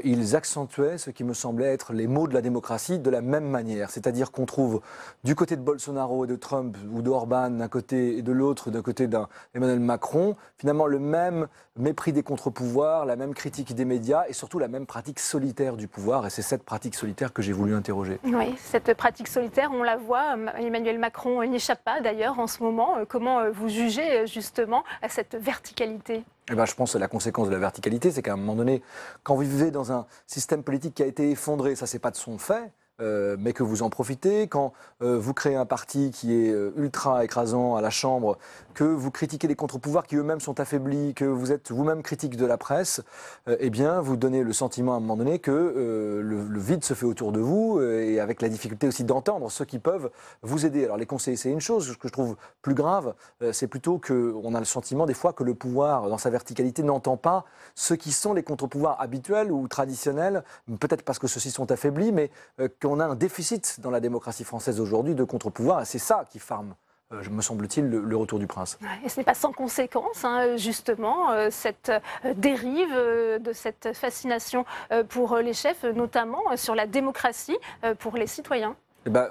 ils accentuaient ce qui me semblait être les maux de la démocratie de la même manière. C'est-à-dire qu'on trouve du côté de Bolsonaro et de Trump ou d'Orban d'un côté et de l'autre, d'un côté d'Emmanuel Macron, finalement le même mépris des contre-pouvoirs, la même critique des médias et surtout la même pratique solitaire du pouvoir. Et c'est cette pratique solitaire que j'ai voulu interroger. Oui, cette pratique solitaire, on la voit, Emmanuel Macron n'échappe pas d'ailleurs en ce moment. Comment vous jugez justement à cette verticalité ? Je pense que la conséquence de la verticalité, c'est qu'à un moment donné, quand vous vivez dans un système politique qui a été effondré, ça c'est pas de son fait, mais que vous en profitez, quand vous créez un parti qui est ultra écrasant à la Chambre, que vous critiquez les contre-pouvoirs qui eux-mêmes sont affaiblis, que vous êtes vous-même critique de la presse, vous donnez le sentiment à un moment donné que le vide se fait autour de vous et avec la difficulté aussi d'entendre ceux qui peuvent vous aider. Alors les conseils, c'est une chose. Ce que je trouve plus grave, c'est plutôt qu'on a le sentiment des fois que le pouvoir, dans sa verticalité, n'entend pas ceux qui sont les contre-pouvoirs habituels ou traditionnels, peut-être parce que ceux-ci sont affaiblis, mais qu'on a un déficit dans la démocratie française aujourd'hui de contre-pouvoirs, et c'est ça qui farme, me semble-t-il, le retour du prince. Et ce n'est pas sans conséquence, justement, cette dérive de cette fascination pour les chefs, notamment sur la démocratie pour les citoyens.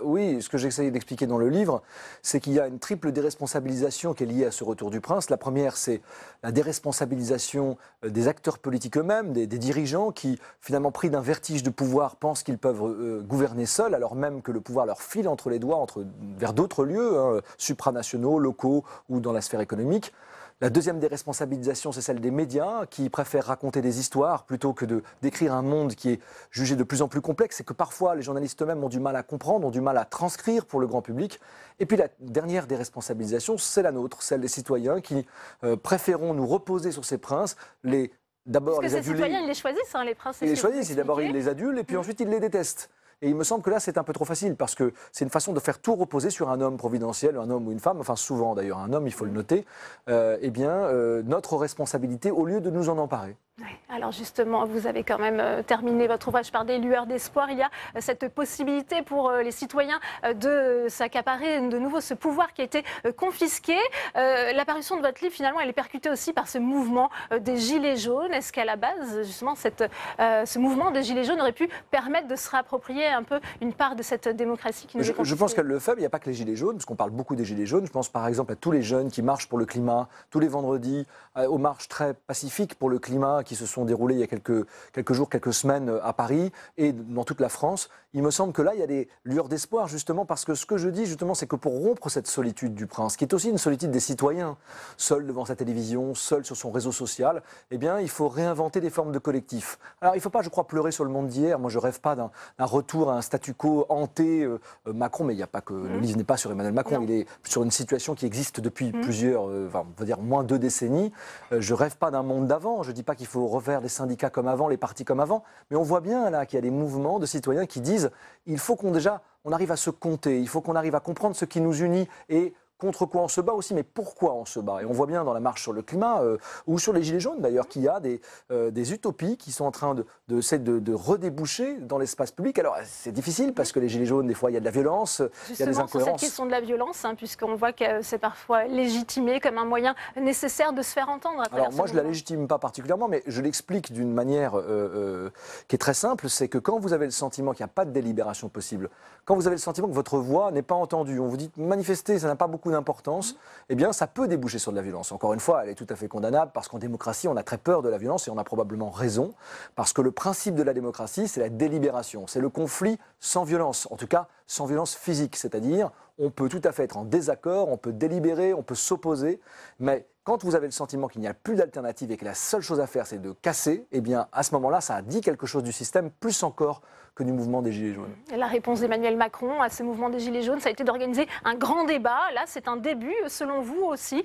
Oui, ce que j'essaye d'expliquer dans le livre, c'est qu'il y a une triple déresponsabilisation qui est liée à ce retour du prince. La première, c'est la déresponsabilisation des acteurs politiques eux-mêmes, des dirigeants qui, finalement, pris d'un vertige de pouvoir, pensent qu'ils peuvent gouverner seuls, alors même que le pouvoir leur file entre les doigts vers d'autres lieux, supranationaux, locaux ou dans la sphère économique. La deuxième déresponsabilisation, c'est celle des médias qui préfèrent raconter des histoires plutôt que de décrire un monde qui est jugé de plus en plus complexe et que parfois les journalistes eux-mêmes ont du mal à comprendre, ont du mal à transcrire pour le grand public. Et puis la dernière déresponsabilisation, c'est la nôtre, celle des citoyens qui préférons nous reposer sur ces princes, d'abord les adulés. Citoyens, ils les choisissent, hein, les princes. Ils les choisissent, d'abord ils les adulent et puis ensuite ils les détestent. Et il me semble que là, c'est un peu trop facile parce que c'est une façon de faire tout reposer sur un homme providentiel, un homme ou une femme, enfin souvent d'ailleurs un homme, il faut le noter, notre responsabilité au lieu de nous en emparer. Oui. Alors justement, vous avez quand même terminé votre ouvrage par des lueurs d'espoir. Il y a cette possibilité pour les citoyens de s'accaparer de nouveau ce pouvoir qui a été confisqué. L'apparition de votre livre, finalement, elle est percutée aussi par ce mouvement des Gilets jaunes. Est-ce qu'à la base, justement, ce mouvement des Gilets jaunes aurait pu permettre de se réapproprier un peu une part de cette démocratie qui nous est confisquée? Je pense qu'elle le fait, mais il n'y a pas que les Gilets jaunes, parce qu'on parle beaucoup des Gilets jaunes. Je pense par exemple à tous les jeunes qui marchent pour le climat, tous les vendredis, aux marches très pacifiques pour le climat, qui se sont déroulées il y a quelques jours, quelques semaines à Paris et dans toute la France. Il me semble que là, il y a des lueurs d'espoir, justement, parce que ce que je dis, justement, c'est que pour rompre cette solitude du prince, qui est aussi une solitude des citoyens, seul devant sa télévision, seul sur son réseau social, eh bien, il faut réinventer des formes de collectifs. Alors, il ne faut pas, je crois, pleurer sur le monde d'hier. Moi, je ne rêve pas d'un retour à un statu quo hanté Macron, mais il n'y a pas que... Le livre n'est pas sur Emmanuel Macron, il est sur une situation qui existe depuis plusieurs, on va dire, moins 2 décennies. Je ne rêve pas d'un monde d'avant. Je ne dis pas qu'il faut refaire des syndicats comme avant, les partis comme avant, mais on voit bien là qu'il y a des mouvements de citoyens qui disent il faut qu'on arrive à se compter, il faut qu'on arrive à comprendre ce qui nous unit et contre quoi on se bat aussi, mais pourquoi on se bat. Et on voit bien dans la marche sur le climat, ou sur les Gilets jaunes d'ailleurs, qu'il y a des utopies qui sont en train de redéboucher dans l'espace public. Alors c'est difficile parce que les Gilets jaunes, des fois, il y a de la violence, il y a des incohérences. Sur cette question de la violence, puisqu'on voit que c'est parfois légitimé comme un moyen nécessaire de se faire entendre. Alors moi, je ne la légitime pas particulièrement, mais je l'explique d'une manière qui est très simple, c'est que quand vous avez le sentiment qu'il n'y a pas de délibération possible, quand vous avez le sentiment que votre voix n'est pas entendue, on vous dit manifester, ça n'a pas beaucoup d'importance, eh bien ça peut déboucher sur de la violence. Encore une fois, elle est tout à fait condamnable parce qu'en démocratie, on a très peur de la violence et on a probablement raison, parce que le principe de la démocratie, c'est la délibération, c'est le conflit sans violence, en tout cas sans violence physique, c'est-à-dire on peut tout à fait être en désaccord, on peut délibérer, on peut s'opposer, mais quand vous avez le sentiment qu'il n'y a plus d'alternative et que la seule chose à faire c'est de casser, eh bien à ce moment-là, ça a dit quelque chose du système, plus encore que du mouvement des Gilets jaunes. La réponse d'Emmanuel Macron à ce mouvement des Gilets jaunes, ça a été d'organiser un grand débat. Là, c'est un début, selon vous aussi,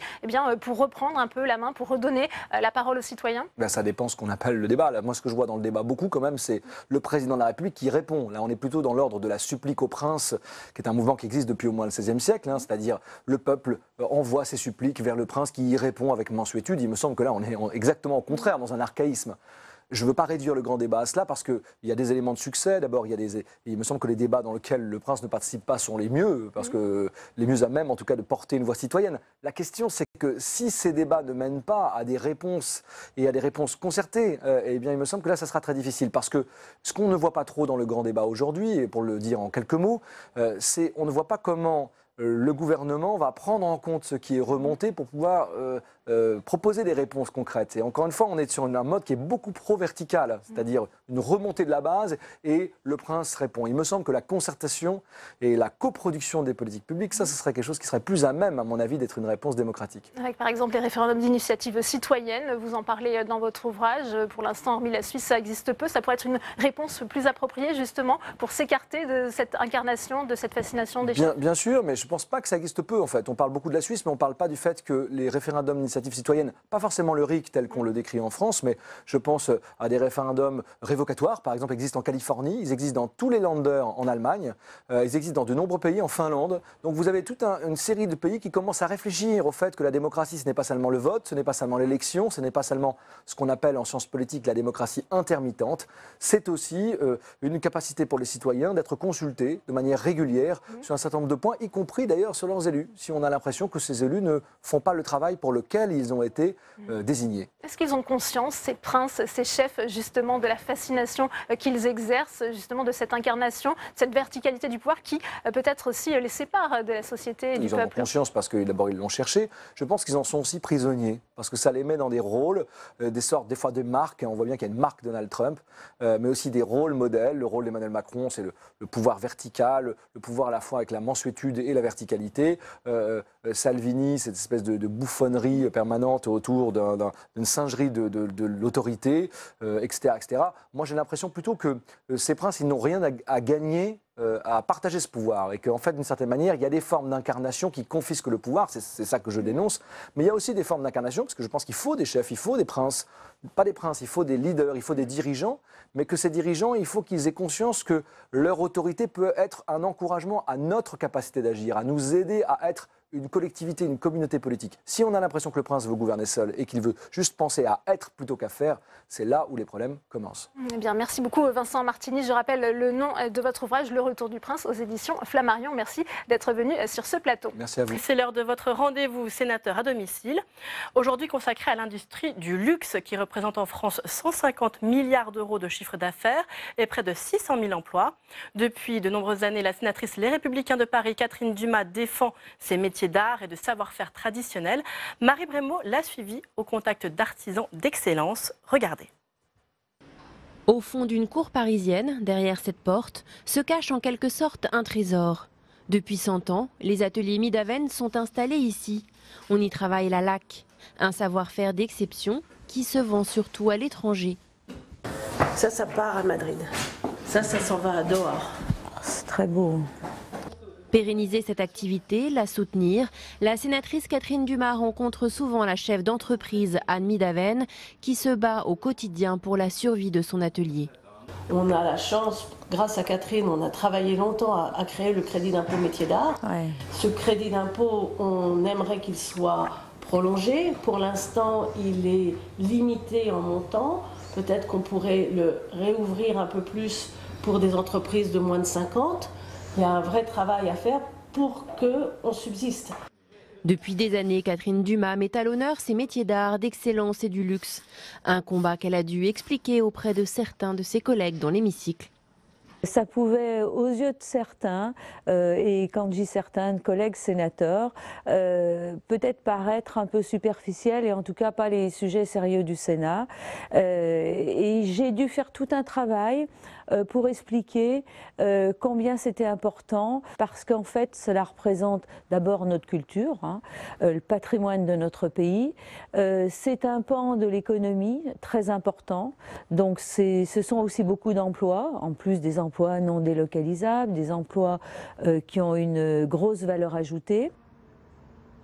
pour reprendre un peu la main, pour redonner la parole aux citoyens? Ça dépend ce qu'on appelle le débat. Là, moi, ce que je vois dans le débat beaucoup, quand même, c'est le président de la République qui répond. Là, on est plutôt dans l'ordre de la supplique au prince, qui est un mouvement qui existe depuis au moins le XVIe siècle, c'est-à-dire le peuple envoie ses suppliques vers le prince qui y répond avec mansuétude. Il me semble que là, on est exactement au contraire, dans un archaïsme. Je ne veux pas réduire le grand débat à cela parce qu'il y a des éléments de succès. D'abord, il me semble que les débats dans lesquels le prince ne participe pas sont les mieux, parce que les mieux à même, en tout cas, de porter une voix citoyenne. La question, c'est que si ces débats ne mènent pas à des réponses et à des réponses concertées, eh bien, il me semble que là, ça sera très difficile. Parce que ce qu'on ne voit pas trop dans le grand débat aujourd'hui, et pour le dire en quelques mots, c'est on ne voit pas comment le gouvernement va prendre en compte ce qui est remonté pour pouvoir proposer des réponses concrètes. Et encore une fois, on est sur un mode qui est beaucoup pro-vertical, c'est-à-dire une remontée de la base et le prince répond. Il me semble que la concertation et la coproduction des politiques publiques, ça, ce serait quelque chose qui serait plus à même, à mon avis, d'être une réponse démocratique. Avec par exemple les référendums d'initiative citoyenne, vous en parlez dans votre ouvrage. Pour l'instant, hormis la Suisse, ça existe peu. Ça pourrait être une réponse plus appropriée, justement, pour s'écarter de cette incarnation, de cette fascination des gens. Bien sûr, mais je ne pense pas que ça existe peu, en fait. On parle beaucoup de la Suisse, mais on ne parle pas du fait que les référendums d'initiative citoyenne, pas forcément le RIC tel qu'on le décrit en France, mais je pense à des référendums révocatoires, par exemple, existent en Californie, ils existent dans tous les Länder en Allemagne, ils existent dans de nombreux pays, en Finlande. Donc vous avez toute une série de pays qui commencent à réfléchir au fait que la démocratie, ce n'est pas seulement le vote, ce n'est pas seulement l'élection, ce n'est pas seulement ce qu'on appelle en sciences politiques la démocratie intermittente, c'est aussi une capacité pour les citoyens d'être consultés de manière régulière sur un certain nombre de points, y compris d'ailleurs sur leurs élus, si on a l'impression que ces élus ne font pas le travail pour lequel ils ont été désignés. Est-ce qu'ils ont conscience, ces princes, ces chefs, justement, de la fascination qu'ils exercent, justement, de cette incarnation, cette verticalité du pouvoir qui, peut-être aussi, les sépare de la société et du peuple? Ils en ont conscience parce que d'abord, ils l'ont cherché. Je pense qu'ils en sont aussi prisonniers, parce que ça les met dans des rôles, des sortes, des fois, de marques. On voit bien qu'il y a une marque Donald Trump, mais aussi des rôles modèles. Le rôle d'Emmanuel Macron, c'est le pouvoir vertical, le pouvoir à la fois avec la mansuétude et la verticalité. Salvini, cette espèce de bouffonnerie permanente autour d'une singerie de l'autorité, etc., etc. Moi, j'ai l'impression plutôt que ces princes, ils n'ont rien à gagner à partager ce pouvoir et qu'en fait, d'une certaine manière, il y a des formes d'incarnation qui confisquent le pouvoir, c'est ça que je dénonce, mais il y a aussi des formes d'incarnation, parce que je pense qu'il faut des chefs, il faut des princes, pas des princes, il faut des leaders, il faut des dirigeants, mais que ces dirigeants, il faut qu'ils aient conscience que leur autorité peut être un encouragement à notre capacité d'agir, à nous aider à être une collectivité, une communauté politique. Si on a l'impression que le prince veut gouverner seul et qu'il veut juste penser à être plutôt qu'à faire, c'est là où les problèmes commencent. Eh bien, merci beaucoup Vincent Martini. Je rappelle le nom de votre ouvrage, Le Retour du Prince, aux éditions Flammarion. Merci d'être venu sur ce plateau. Merci à vous. C'est l'heure de votre rendez-vous sénateur à domicile. Aujourd'hui consacré à l'industrie du luxe qui représente en France 150 milliards d'euros de chiffre d'affaires et près de 600 000 emplois. Depuis de nombreuses années, la sénatrice Les Républicains de Paris, Catherine Dumas, défend ses métiers d'art et de savoir-faire traditionnel. Marie Brémaud l'a suivie au contact d'artisans d'excellence. Regardez. Au fond d'une cour parisienne, derrière cette porte, se cache en quelque sorte un trésor. Depuis 100 ans, les ateliers Midaven sont installés ici. On y travaille la laque, un savoir-faire d'exception qui se vend surtout à l'étranger. Ça part à Madrid. Ça s'en va à Doha. C'est très beau. Pérenniser cette activité, la soutenir, la sénatrice Catherine Dumas rencontre souvent la chef d'entreprise Anne Midaven qui se bat au quotidien pour la survie de son atelier. On a la chance, grâce à Catherine, on a travaillé longtemps à créer le crédit d'impôt métier d'art. Ouais. Ce crédit d'impôt, on aimerait qu'il soit prolongé. Pour l'instant, il est limité en montant. Peut-être qu'on pourrait le réouvrir un peu plus pour des entreprises de moins de 50. Il y a un vrai travail à faire pour qu'on subsiste. Depuis des années, Catherine Dumas met à l'honneur ses métiers d'art, d'excellence et du luxe. Un combat qu'elle a dû expliquer auprès de certains de ses collègues dans l'hémicycle. Ça pouvait, aux yeux de certains, et quand je dis certains, collègues sénateurs, peut-être paraître un peu superficiel et en tout cas pas les sujets sérieux du Sénat. Et j'ai dû faire tout un travail pour expliquer combien c'était important, parce qu'en fait cela représente d'abord notre culture, hein, le patrimoine de notre pays. C'est un pan de l'économie très important, donc ce sont aussi beaucoup d'emplois, en plus des emplois non délocalisables, des emplois qui ont une grosse valeur ajoutée.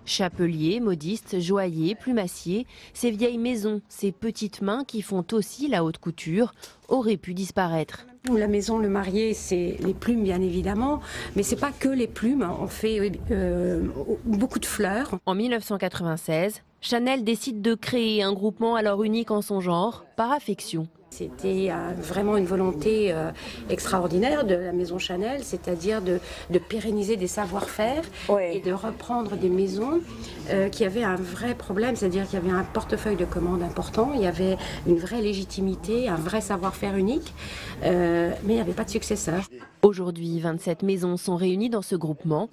Chapeliers, modistes, joailliers, plumassiers, ces vieilles maisons, ces petites mains qui font aussi la haute couture, auraient pu disparaître. La maison, le marié, c'est les plumes bien évidemment, mais c'est pas que les plumes, on fait beaucoup de fleurs. En 1996, Chanel décide de créer un groupement alors unique en son genre, par affection. C'était vraiment une volonté extraordinaire de la maison Chanel, c'est-à-dire de pérenniser des savoir-faire et de reprendre des maisons qui avaient un vrai problème, c'est-à-dire qu'il y avait un portefeuille de commandes important, il y avait une vraie légitimité, un vrai savoir-faire unique, mais il n'y avait pas de successeur. Aujourd'hui, 27 maisons sont réunies dans ce groupement,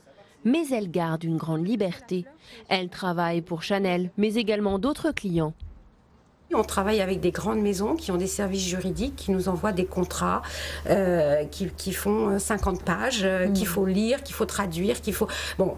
mais elles gardent une grande liberté. Elles travaillent pour Chanel, mais également d'autres clients. On travaille avec des grandes maisons qui ont des services juridiques, qui nous envoient des contrats qui font 50 pages, qu'il faut lire, qu'il faut traduire, qu'il faut... Bon,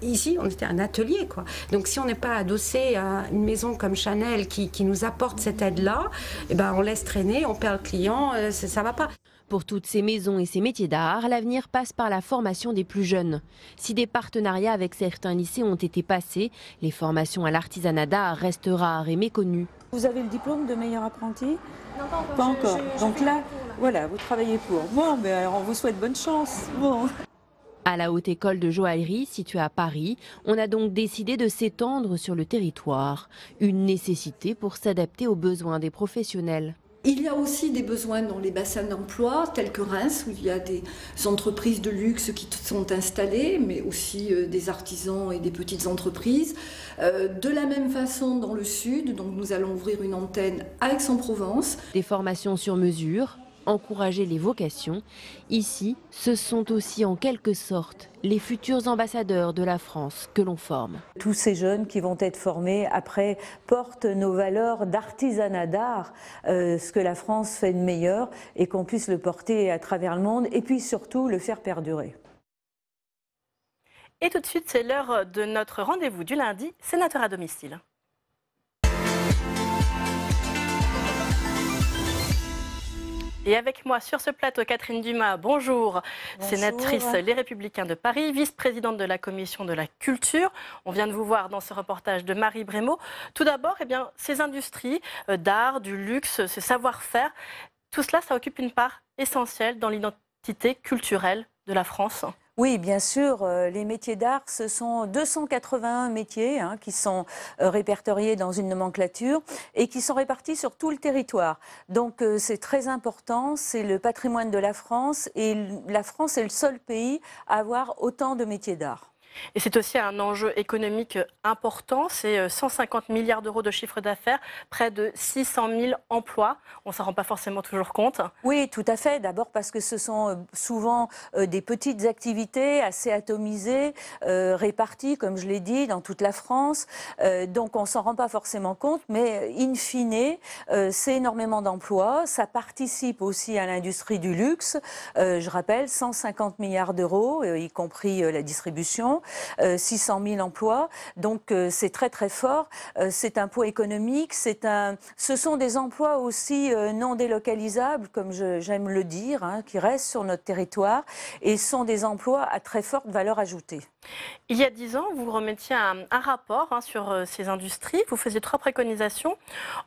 ici, on était un atelier, quoi. Donc, si on n'est pas adossé à une maison comme Chanel qui nous apporte cette aide-là, eh ben, on laisse traîner, on perd le client, ça ne va pas. Pour toutes ces maisons et ces métiers d'art, l'avenir passe par la formation des plus jeunes. Si des partenariats avec certains lycées ont été passés, les formations à l'artisanat d'art restent rares et méconnues. Vous avez le diplôme de meilleur apprenti? Non, pas encore. Donc là, voilà, vous travaillez pour. Bon, ben alors on vous souhaite bonne chance. Bon. À la Haute École de Joaillerie, située à Paris, on a donc décidé de s'étendre sur le territoire. Une nécessité pour s'adapter aux besoins des professionnels. Il y a aussi des besoins dans les bassins d'emploi, tels que Reims, où il y a des entreprises de luxe qui sont installées, mais aussi des artisans et des petites entreprises. De la même façon dans le sud, donc nous allons ouvrir une antenne à Aix-en-Provence. Des formations sur mesure, encourager les vocations. Ici, ce sont aussi en quelque sorte les futurs ambassadeurs de la France que l'on forme. Tous ces jeunes qui vont être formés après portent nos valeurs d'artisanat d'art, ce que la France fait de meilleur et qu'on puisse le porter à travers le monde et puis surtout le faire perdurer. Et tout de suite, c'est l'heure de notre rendez-vous du lundi, sénateur à domicile. Et avec moi sur ce plateau, Catherine Dumas, bonjour. Sénatrice Les Républicains de Paris, vice-présidente de la Commission de la Culture. On vient de vous voir dans ce reportage de Marie Brémaud. Tout d'abord, ces industries d'art, du luxe, ce savoir-faire, tout cela, ça occupe une part essentielle dans l'identité culturelle de la France. Oui, bien sûr. Les métiers d'art, ce sont 281 métiers qui sont répertoriés dans une nomenclature et qui sont répartis sur tout le territoire. Donc c'est très important, c'est le patrimoine de la France et la France est le seul pays à avoir autant de métiers d'art. Et c'est aussi un enjeu économique important, c'est 150 milliards d'euros de chiffre d'affaires, près de 600 000 emplois. On ne s'en rend pas forcément toujours compte. Oui, tout à fait. D'abord parce que ce sont souvent des petites activités assez atomisées, réparties, comme je l'ai dit, dans toute la France. Donc on ne s'en rend pas forcément compte, mais in fine, c'est énormément d'emplois. Ça participe aussi à l'industrie du luxe. Je rappelle, 150 milliards d'euros, y compris la distribution. 600 000 emplois, donc c'est très très fort. C'est un poids économique, ce sont des emplois aussi non délocalisables, comme j'aime le dire, qui restent sur notre territoire et sont des emplois à très forte valeur ajoutée. Il y a 10 ans, vous remettiez un rapport sur ces industries. Vous faisiez 3 préconisations.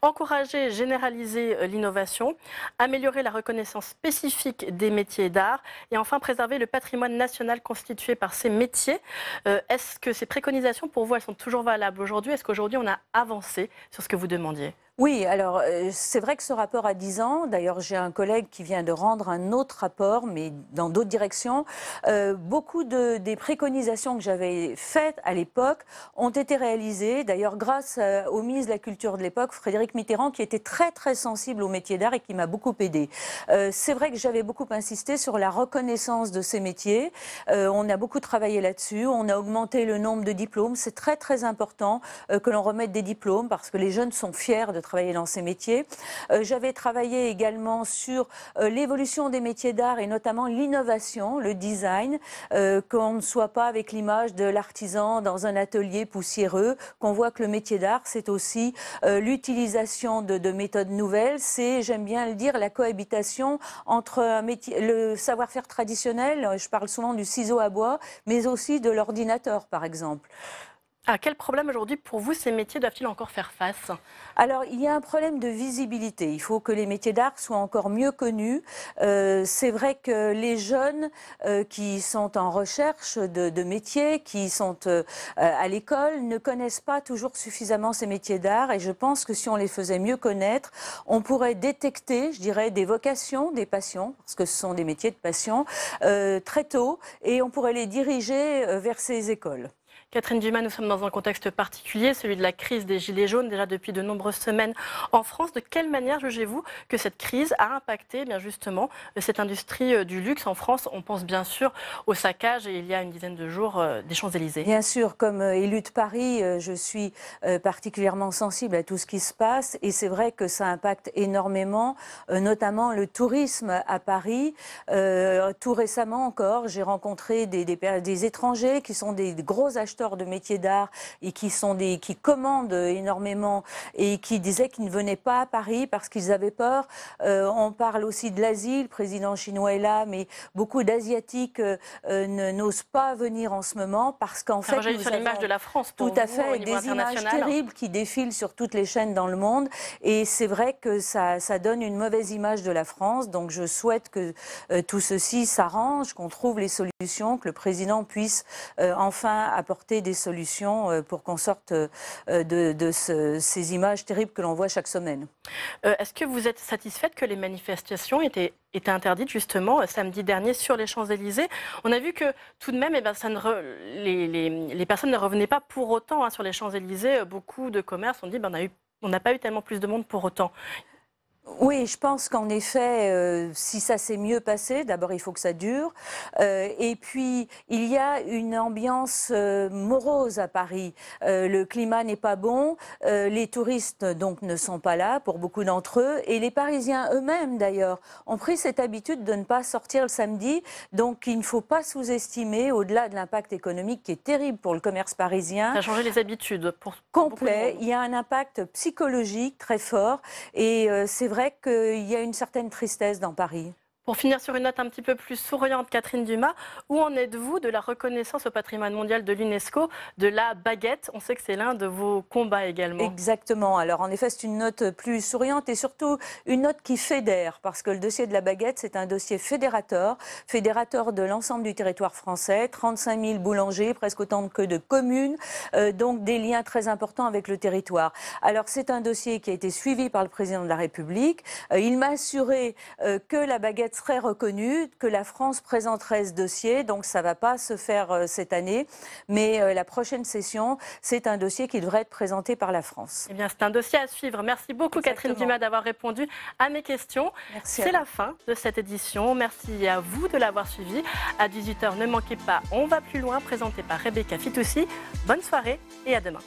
Encourager et généraliser l'innovation, améliorer la reconnaissance spécifique des métiers d'art et enfin préserver le patrimoine national constitué par ces métiers. Est-ce que ces préconisations, pour vous, elles sont toujours valables aujourd'hui? Est-ce qu'aujourd'hui, on a avancé sur ce que vous demandiez? Oui, alors c'est vrai que ce rapport a 10 ans. D'ailleurs, j'ai un collègue qui vient de rendre un autre rapport, mais dans d'autres directions. Beaucoup des préconisations que j'avais faites à l'époque ont été réalisées. D'ailleurs, grâce au ministre de la Culture de l'époque, Frédéric Mitterrand, qui était très très sensible aux métiers d'art et qui m'a beaucoup aidée. C'est vrai que j'avais beaucoup insisté sur la reconnaissance de ces métiers. On a beaucoup travaillé là-dessus. On a augmenté le nombre de diplômes. C'est très très important que l'on remette des diplômes parce que les jeunes sont fiers de travailler dans ces métiers. J'avais travaillé également sur l'évolution des métiers d'art et notamment l'innovation, le design, qu'on ne soit pas avec l'image de l'artisan dans un atelier poussiéreux, qu'on voit que le métier d'art, c'est aussi l'utilisation de méthodes nouvelles, c'est, j'aime bien le dire, la cohabitation entre le savoir-faire traditionnel, je parle souvent du ciseau à bois, mais aussi de l'ordinateur, par exemple. À quel problème aujourd'hui, pour vous, ces métiers doivent-ils encore faire face? Alors, il y a un problème de visibilité. Il faut que les métiers d'art soient encore mieux connus. C'est vrai que les jeunes qui sont en recherche de métiers, qui sont à l'école, ne connaissent pas toujours suffisamment ces métiers d'art. Et je pense que si on les faisait mieux connaître, on pourrait détecter, je dirais, des vocations, des passions, parce que ce sont des métiers de passion, très tôt, et on pourrait les diriger vers ces écoles. Catherine Dumas, nous sommes dans un contexte particulier, celui de la crise des Gilets jaunes, déjà depuis de nombreuses semaines en France. De quelle manière jugez-vous que cette crise a impacté bien justement cette industrie du luxe en France? On pense bien sûr au saccage, et il y a une dizaine de jours, des Champs-Élysées. Bien sûr, comme élue de Paris, je suis particulièrement sensible à tout ce qui se passe. Et c'est vrai que ça impacte énormément, notamment le tourisme à Paris. Tout récemment encore, j'ai rencontré des étrangers qui sont des gros acheteurs de métiers d'art et qui commandent énormément et qui disaient qu'ils ne venaient pas à Paris parce qu'ils avaient peur. On parle aussi de l'Asie, le président chinois est là, mais beaucoup d'Asiatiques n'osent pas venir en ce moment parce qu'en fait, nous avons l'image de la France pour tout à fait des images terribles qui défilent sur toutes les chaînes dans le monde et c'est vrai que ça donne une mauvaise image de la France. Donc je souhaite que tout ceci s'arrange, qu'on trouve les solutions, que le président puisse enfin apporter des solutions pour qu'on sorte de ces images terribles que l'on voit chaque semaine. Est-ce que vous êtes satisfaite que les manifestations étaient interdites justement samedi dernier sur les Champs-Élysées? On a vu que tout de même les personnes ne revenaient pas pour autant sur les Champs-Élysées. Beaucoup de commerces ont dit on n'a pas eu tellement plus de monde pour autant. Oui, je pense qu'en effet, si ça s'est mieux passé, d'abord il faut que ça dure. Et puis, il y a une ambiance morose à Paris. Le climat n'est pas bon, les touristes donc ne sont pas là pour beaucoup d'entre eux. Et les Parisiens eux-mêmes d'ailleurs ont pris cette habitude de ne pas sortir le samedi. Donc il ne faut pas sous-estimer, au-delà de l'impact économique qui est terrible pour le commerce parisien. Ça a changé les habitudes pour complet. Il y a un impact psychologique très fort. Et c'est vrai vrai qu'il y a une certaine tristesse dans Paris. Pour finir sur une note un petit peu plus souriante, Catherine Dumas, où en êtes-vous de la reconnaissance au patrimoine mondial de l'UNESCO de la baguette? On sait que c'est l'un de vos combats également. Exactement. Alors en effet, c'est une note plus souriante et surtout une note qui fédère, parce que le dossier de la baguette, c'est un dossier fédérateur de l'ensemble du territoire français, 35 000 boulangers, presque autant que de communes, donc des liens très importants avec le territoire. Alors c'est un dossier qui a été suivi par le président de la République. Il m'a assuré que la baguette serait reconnue, que la France présenterait ce dossier, donc ça ne va pas se faire cette année, mais la prochaine session, c'est un dossier qui devrait être présenté par la France. Eh bien, c'est un dossier à suivre. Merci beaucoup Catherine Dumas d'avoir répondu à mes questions. C'est la fin de cette édition. Merci à vous de l'avoir suivi. À 18h, ne manquez pas, on va plus loin, présenté par Rebecca Fitoussi. Bonne soirée et à demain.